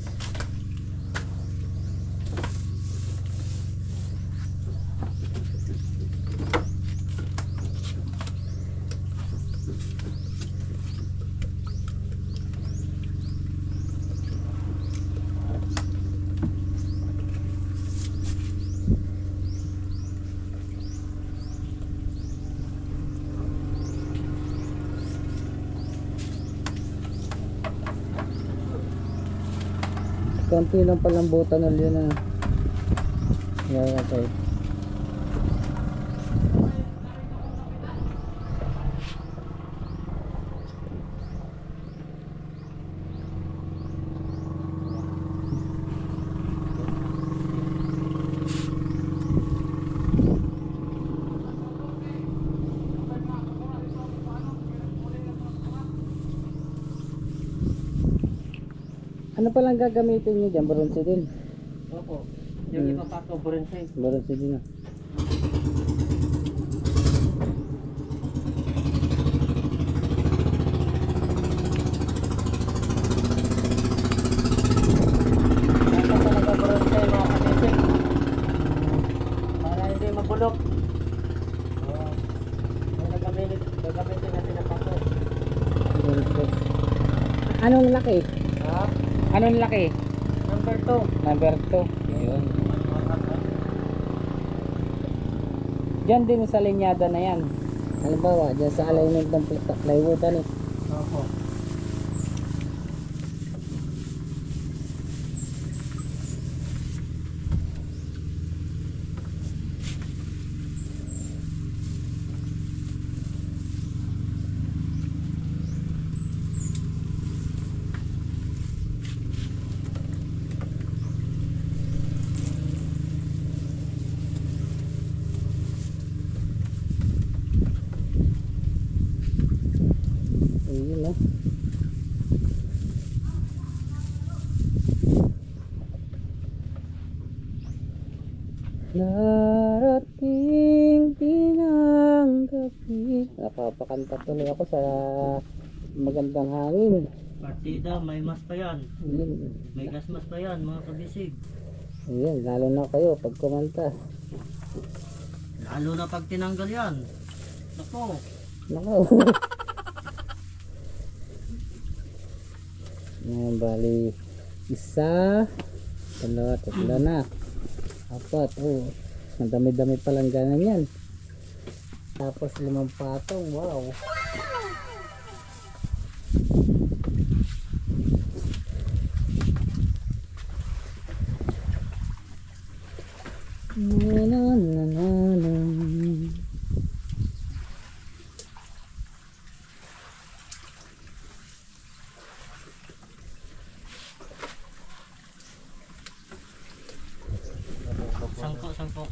Konti lang palang butanol yun ah. Yeah, okay. Ano palang gagamitin niyo dyan? Bronze din? Opo. Yung iba pa ko burense. Bronze din ah. Dapat talaga burense mga kabisig. Para hindi mabulok. Gagamitin natin ang pako. Bronze. Anong laki? Ha? Anong laki? Number 2. Number 2. Ayun. Diyan din sa linyada na yan. Halimbawa, dyan sa alignment ng plywood ano. Opo. Ayun ah. Darating din ang gabi. Napapakanta tuloy ako sa magandang hangin. Partida, may mas pa yan. Ayun. May gasmas pa yan mga kabisig. Ayun, lalo na kayo pag kumanta. Lalo na pag tinanggal yan. Nako. Nako. Yan, bali isa, dalawa, tatlo na, apat, oh, ang dami-dami palang ganan yan. Tapos 5 patong, wow. Na na na na na. Sangko.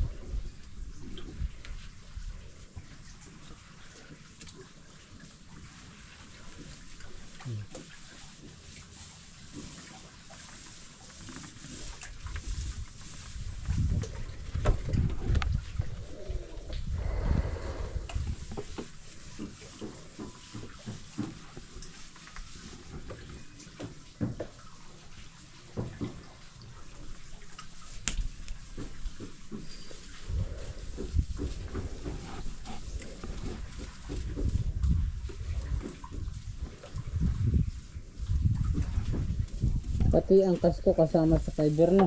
Pati ang kasko kasama sa fiber na.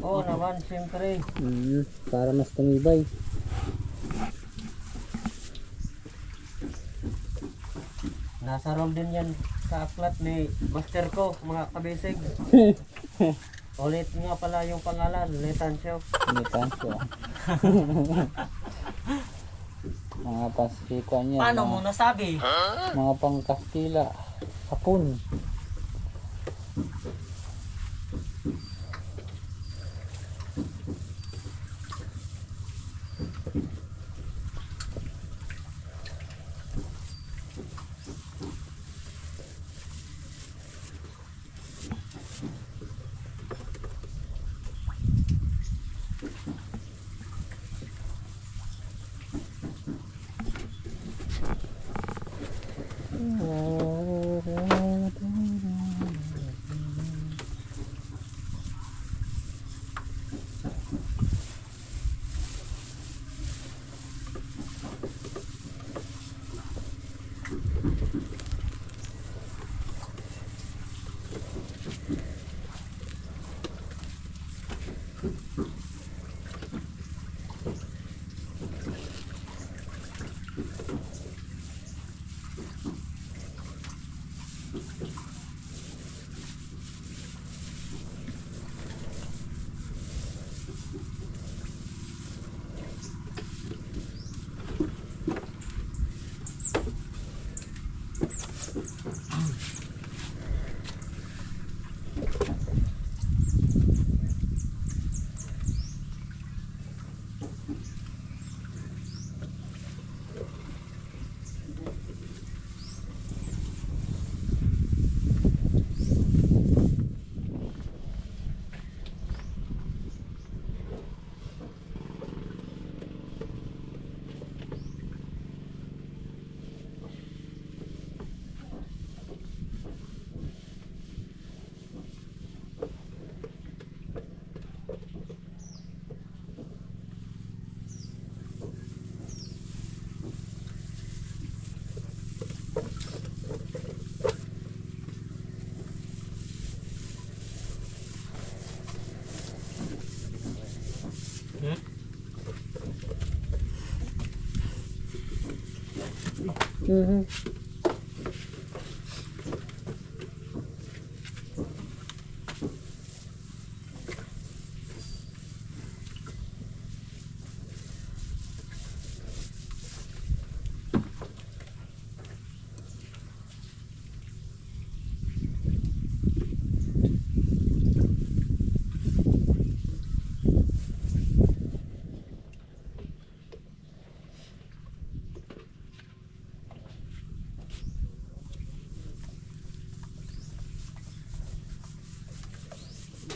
Oo naman, siyempre. Para mas tumibay. Nasa roll din yan sa aklat ni master ko, mga kabisig. Ulit nga pala yung pangalan, Letansyo. Hindi kaso. Mga Pasifikuan yan. Paano mo nasabi? Mga pang Kastila. Hapon.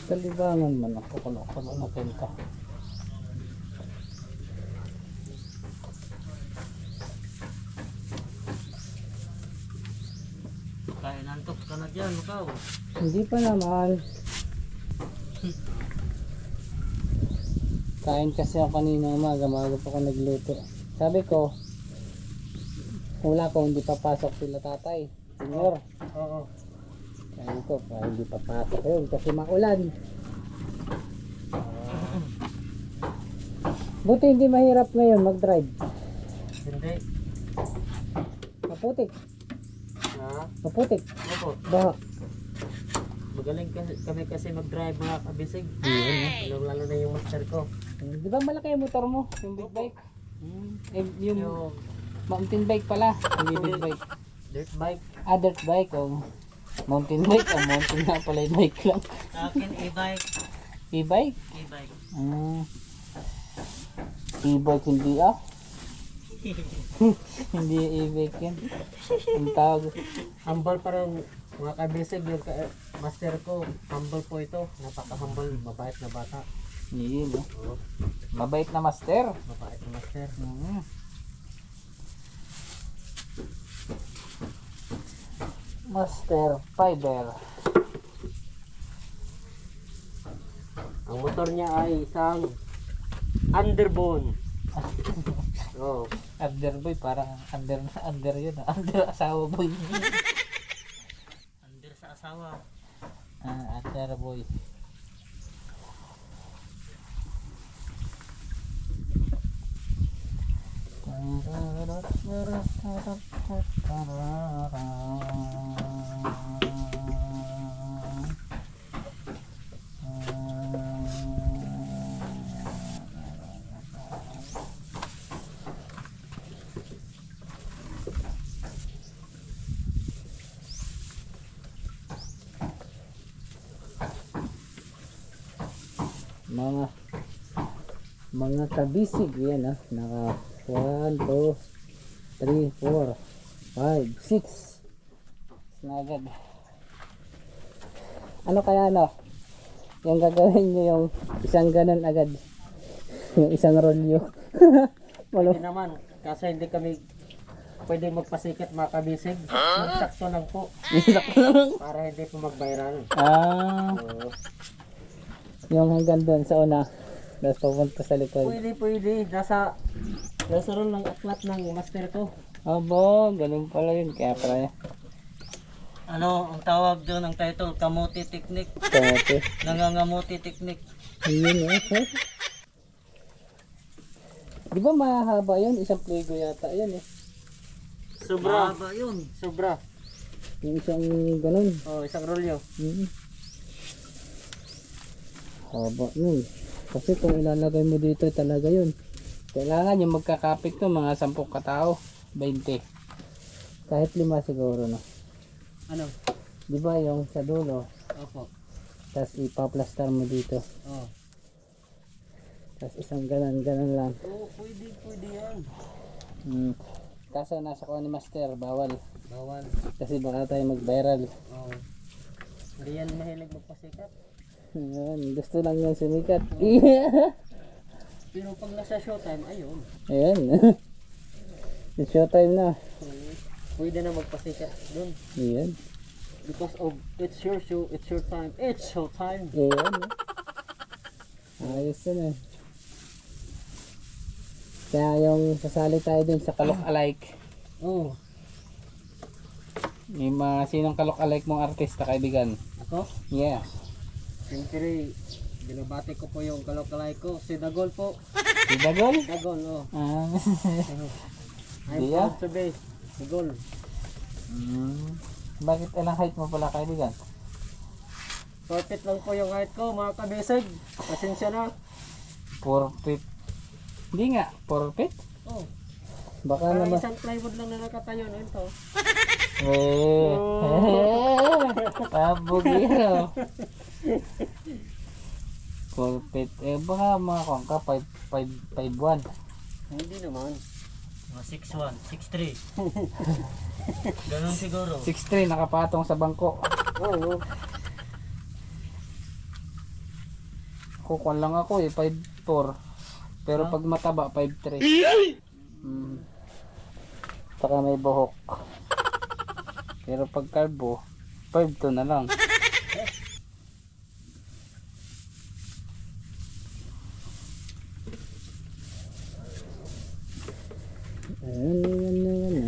Sa libangan man ako kung ako napunta. Kaya nantok ka na dyan, ikaw. Hindi pa naman. Kain kasi ako kanina umaga pa ako nagluto. Sabi ko, wala ko, hindi papasok sila tatay. Senyor. Oo. Sabi ko, hindi papasok yun kasi maulan. Buti hindi mahirap ngayon mag-drive. Hindi. Maputik. Ha? Maputik. Opo. Baha. Magaling kami kasi mag-drive, mga kabisig. Lalo na yung master ko. Di ba malaki yung motor mo? Yung big bike? Yung Yung mountain bike pala. Hindi big bike. dirt bike. Dirt bike o mountain bike. Mountain nga pala yung bike lang. Sa akin, e-bike. E-bike? E-bike. E-bike hindi hindi e-bike yan. Ang tawag. Humble pa rin, mga kabisig, yung master ko. Humble po ito. Napaka-humble, mabait na bata. Yun, no? Mabait na master. Mabait na master. Master Fiber. Ang motor niya ay isang underbone. Oh, Underboy, parang under yun. Under asawa boy. Under sa asawa. Ater boy. Mga kabisig yan ah. Naka 1, 2, 3, 4, 5, 6 na agad. Ano kaya yung gagawin nyo yung isang ganun agad, yung isang rolyo. Hindi naman, kasi hindi kami pwede magpasikat mga kabisig. Sakto lang po. Para hindi po mag-viral. Oo. Yung hanggang doon sa una, tapos papunta sa likod. Pwede. Nasa ron lang aklat ng master ko. Abo, ganun pala yun. Kaya pala yan. Ano, ang tawag doon ng title, kamuti technique. Kamote. Nangangamuti technique. Yun eh. Di ba mahaba yun? Isang pligo yata yan eh. Sobra. Mahaba yun. Sobra. Yung isang ganun. Oh, isang rolyo. Haba nun. Kasi kung ilalagay mo dito talaga yun. Kailangan yung magkakapit to mga 10 katao. 20. Kahit 5 siguro no. Ano? Di ba yung sa dulo? Opo. Tapos ipaplastar mo dito. Oh. Tapos isang ganun lang. Oo, pwede yan. Kaso nasa ko ni Master, bawal. Bawal. Kasi baka tayo mag-viral. Oo. Hindi yan mahilig magpasikat. Ayan, gusto lang yung sumikat. Pero pag nasa showtime, ayun. Ayan. It's showtime na. Pwede na magpasikat dun. Ayan. Because of it's your show, it's your time, it's showtime. Ayan. Ayos yun eh. Kaya yung sasali tayo dun sa Kalok-alike. Oo. Yung mga sinong Kalok-alike mong artista, kaibigan? Ako? Yeah. Siyempre, binabati ko po yung kalokalay ko. Si Dagol po. Si Dagol? Dagol, oh. Ah. I'm Diya? proud to be Dagol. Bakit ilang height mo pala, kaibigan? Perfect lang po yung height ko, mga kabisig. Pasensya na. 4 feet. Hindi nga, 4 feet? Oh. Baka Parang naman. isang plywood lang na nakatayo no ito. Pabugiro. 4 feet. Baka mga kongka 5'1". Hindi naman. Mga 6'1", 6'3". Ganun siguro. 6'3", nakapatong sa bangko. Oo. Kukuan lang ako 5'4". Pero pag mataba 5'3". Saka may buhok. Pero pag kalbo 5'2" na lang. Ayan.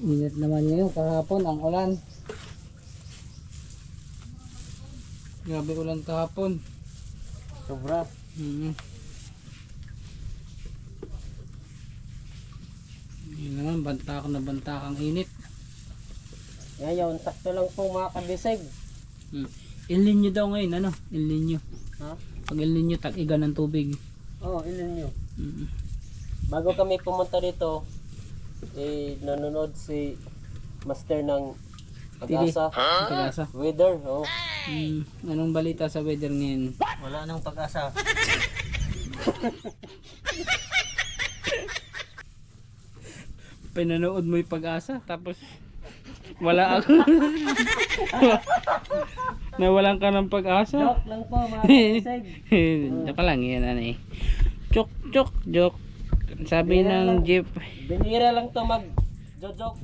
Init naman ngayon, kahapon ang ulan. Grabe ulan kahapon. Sobra. Yun naman, bantak na bantak ang init. Ngayon, sakto lang po mga kabisig. El Niño daw ngayon, ano? El Niño. Ha? Pag El Niño, tag-iga ng tubig. Oo, ilan nyo. Bago kami pumunta dito, nanonood si Master ng Pag-asa. Pag-asa. Weather, oh. Anong balita sa weather ngayon? Wala nang pag-asa. Pinanood mo yung Pag-asa, tapos wala ako. Nawalan ka ng pag-asa. Joke lang po mga kabisig. Joke lang yan, ano eh. Chok, chok, jok. Sabi ng jeep. Binira lang to mag-joke.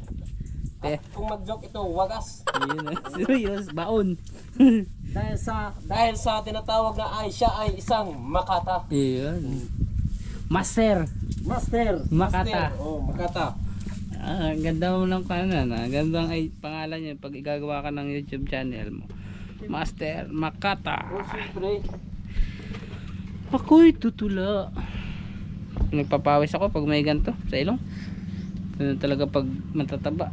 Eh. At kung mag-joke ito, wagas. Yun na. Serious, baon. Dahil sa tinatawag na ay siya ay isang makata. Yun. Master. Master. Makata. Oh, makata. Ah, ang ganda mo ng kanan. Ang ganda ang pangalan niya pag igagawa ka ng YouTube channel mo. Master Makata. Oh, siyempre. Ako'y tutula. Nagpapawis ako pag may ganito sa ilong. Ganun talaga pag matataba.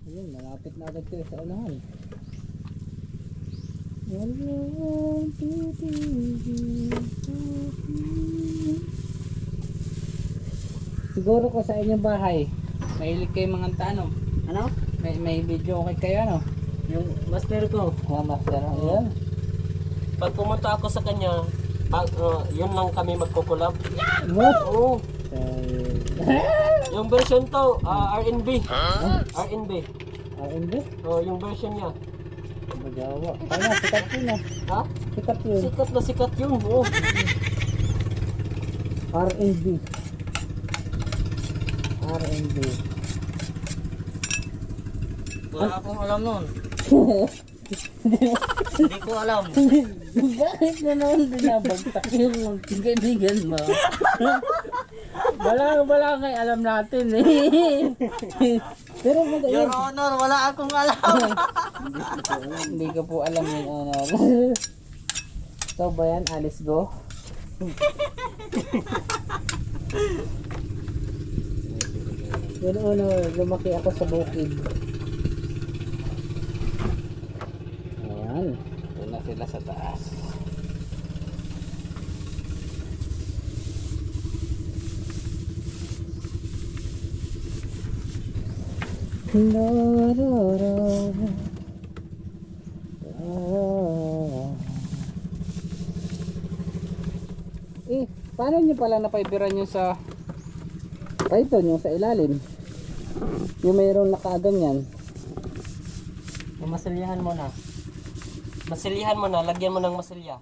Ayun, malapit na agad kayo sa unahan. Siguro ko sa inyong bahay, mahilig kayo mga tanong. Ano? May video okay kayo ano? Yung master ko. Mga master, ayan. Pag pumunta ako sa kanya, yun lang kami magkukulab. What? Oo. Yung version to, R&B. R&B. R&B? Oh, yung version niya. Magawa. Kaya, sikat yun ah. Ha? Sikat yun. Sikat na sikat yun. Oh. R&B. R&B. Wala akong alam nun. Hindi ko alam. Bakit na naman binabagtak yung kaibigan mo? Wala kay alam natin eh. Pero Your magayon. Honor, wala akong alam. Hindi ko po alam yung honor. So ba yan? Alice go? Yun honor, lumaki ako sa bukid. Ayan. Doon na sila sa taas. Eh, paano nyo pala napaibiran nyo sa python yung sa ilalim? Yung mayroong nakaganyan. Masilyahan mo na. Masilyahan mo na, lagyan mo ng masilya.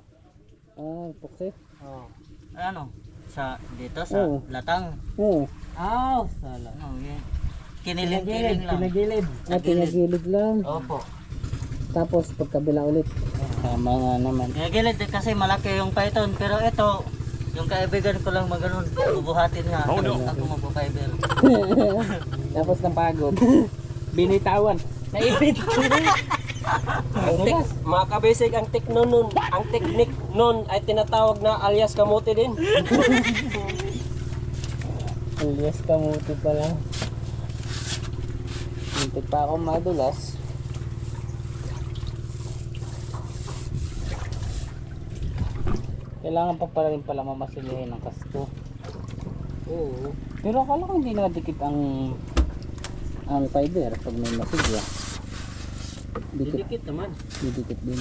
Ah, puksi. Oh. Ano? Sa dito sa Oo. latang. Oo. Sala. Ano, yun. Kiniling-kiling lang. Kinagilid. At pinagilid lang. Opo. Tapos pagkabila ulit. Tama nga naman. Kinagilid din kasi malaki yung python. Pero ito, yung kaibigan ko lang maganon. Bubuhatin nga. Ako magpo-fiber. Tapos napagod. Binitawan. Naipit. Mga kabisig, ang technique nun ay tinatawag na alias kamuti din. Alias kamuti pala. Hintik pa ako madulas. Kailangan pa pala rin pala mamasilyahin ng kasko. Oo. Pero akala ko hindi nakadikit ang fiber pag may masilya. Dikit, Didikit naman. didikit din.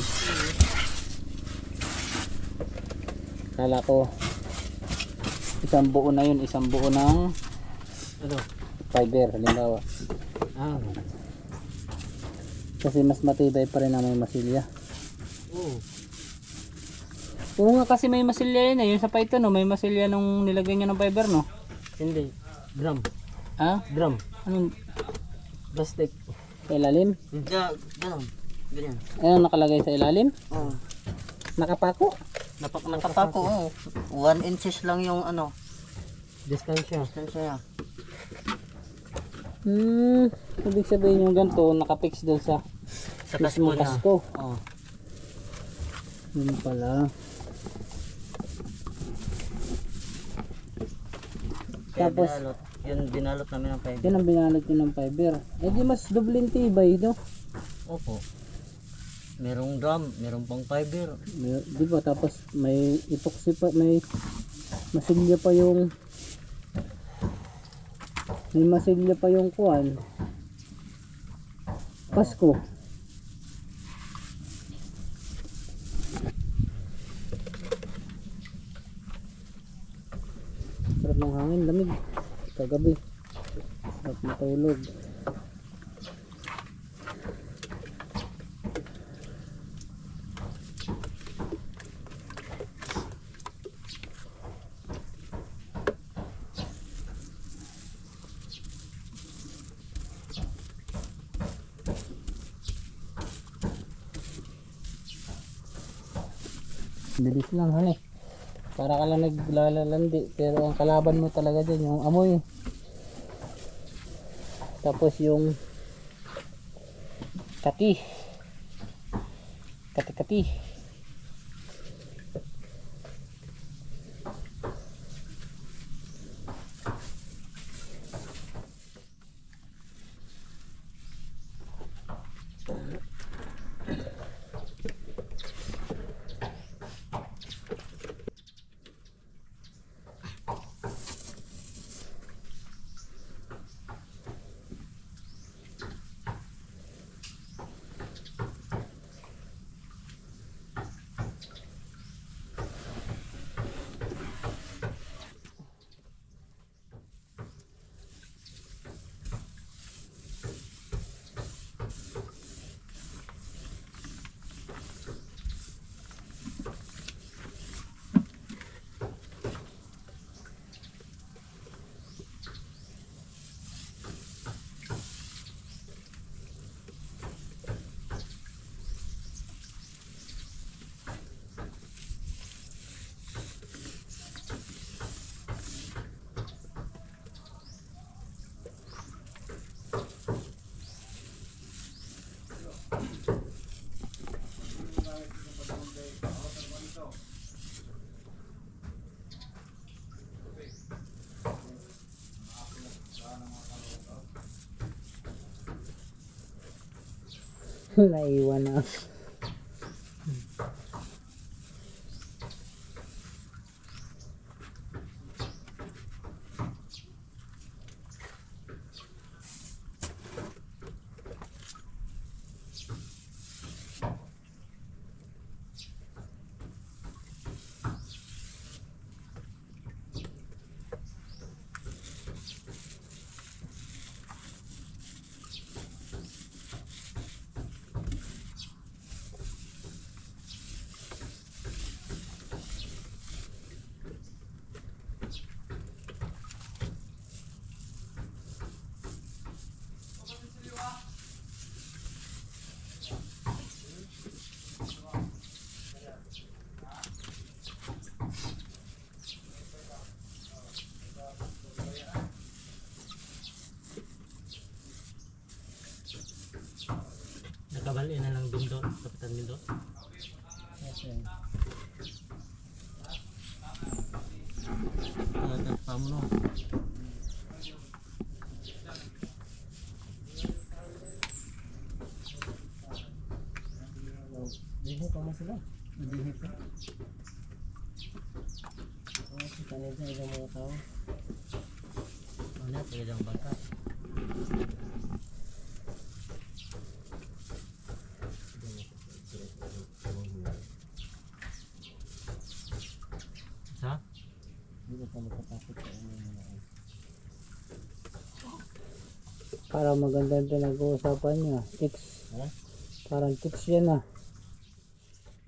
Akala ko isang buo na yun, isang buo ng Ano? fiber halimbawa. Ah. Kasi mas matibay pa rin ang may masilya. Oo. Oo nga kasi may masilya yun eh. Yung sa python no, may masilya nung nilagay niya ng fiber no. Hindi. Drum. Ha? Drum. Anong Plastic. Sa ilalim? Ganon. Ganyan. Ayun nakalagay sa ilalim? Oo. Nakapako? Nakapako, oo. 1 inches lang yung ano. Distansya. Distansya. Ibig sabihin yung ganito nakapix doon sa Sa kasko niya. kasko. Oo. Yun pala. Kaya Tapos, binalot. Yun binalot namin ng fiber. yun ang binalot nyo ng fiber. Eh di mas dobleng tibay, no? Opo. Merong drum, merong pang fiber. Di ba? Tapos may epoxy pa, may masilya pa yung kuwan. Pasko. sarap ng hangin, lamig. Kagabi. Sarap matulog. Bilis lang honey. Para ka lang naglalalandi pero ang kalaban mo talaga dyan yung amoy. Tapos yung kati. Kati-kati. Naiwan na. Nakabali na lang Bindot, Kapitan Bindot. Okay. Agad pa mo no. Dihi pa mo sila. Dihi pa. Oh, kita nila yung mga tao. Wala, talagang bangka. Ha? Hindi pa makapasok sa mga. Para maganda yung pinag-uusapan niya. Tips. Ha? Parang tips yan ah.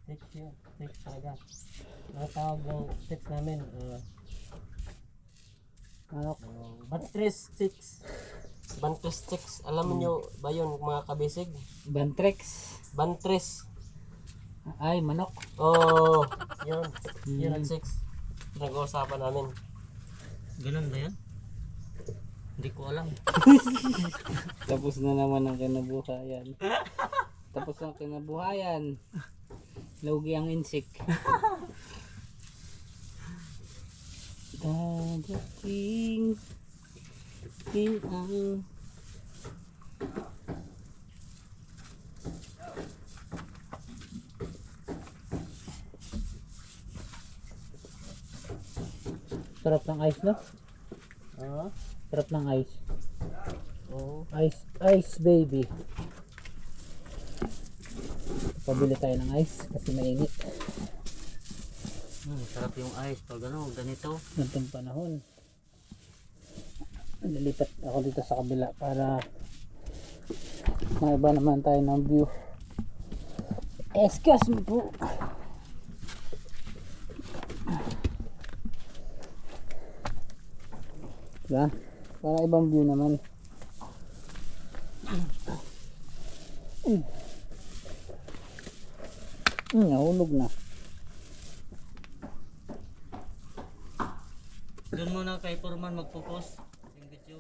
Tips yun. Tips talaga. Nakatawag ng tips namin. Ano? Bantres sticks. Bantres sticks. Alam niyo ba yun mga kabisig? Bantrex. Bantres. Ay, manok. Oh, yun. Yun ang six. Pinag-uusapan namin. Ganun ba yan? Hindi ko alam. Tapos na naman ang kinabuhayan. Tapos ang kinabuhayan. Lugi ang insik. Dadating din ang sarap ng ice no? Sarap ng ice. Oh, ice baby. Pabili tayo ng ice kasi mainit. Sarap yung ice pag ganito. Ganitong panahon. Lilipat ako dito sa kabila para maiba naman tayo ng view. Excuse me po. Diba? Para ibang view naman. Nahulog na. Doon muna kay Foreman magpo-post yung video.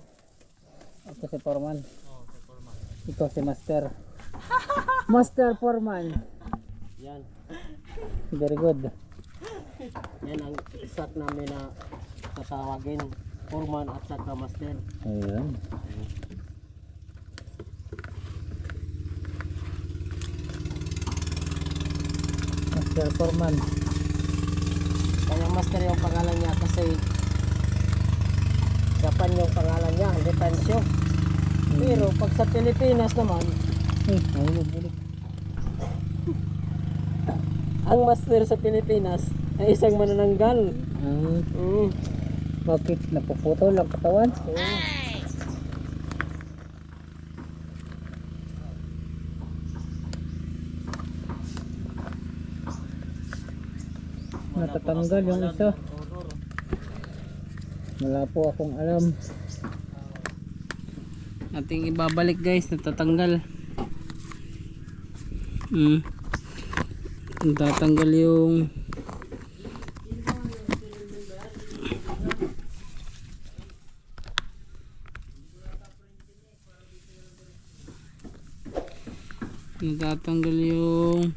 Ako si Foreman. Oh, kay Foreman. Ikaw si Master. Master Foreman. Yan. Very good. Yan ang exact namin na tatawagin. Foreman at saka Master. Ayun. Master Foreman. Kaya Master yung pangalan niya kasi Japan yung pangalan niya, hindi Tansyo. Pero pag sa Pilipinas naman, Nahulog. ang Master sa Pilipinas ay isang manananggal. Bakit napuputol ang katawan? Natatanggal yung isa. Wala po akong alam. Ating ibabalik guys, natatanggal. Natatanggal yung natatanggal yung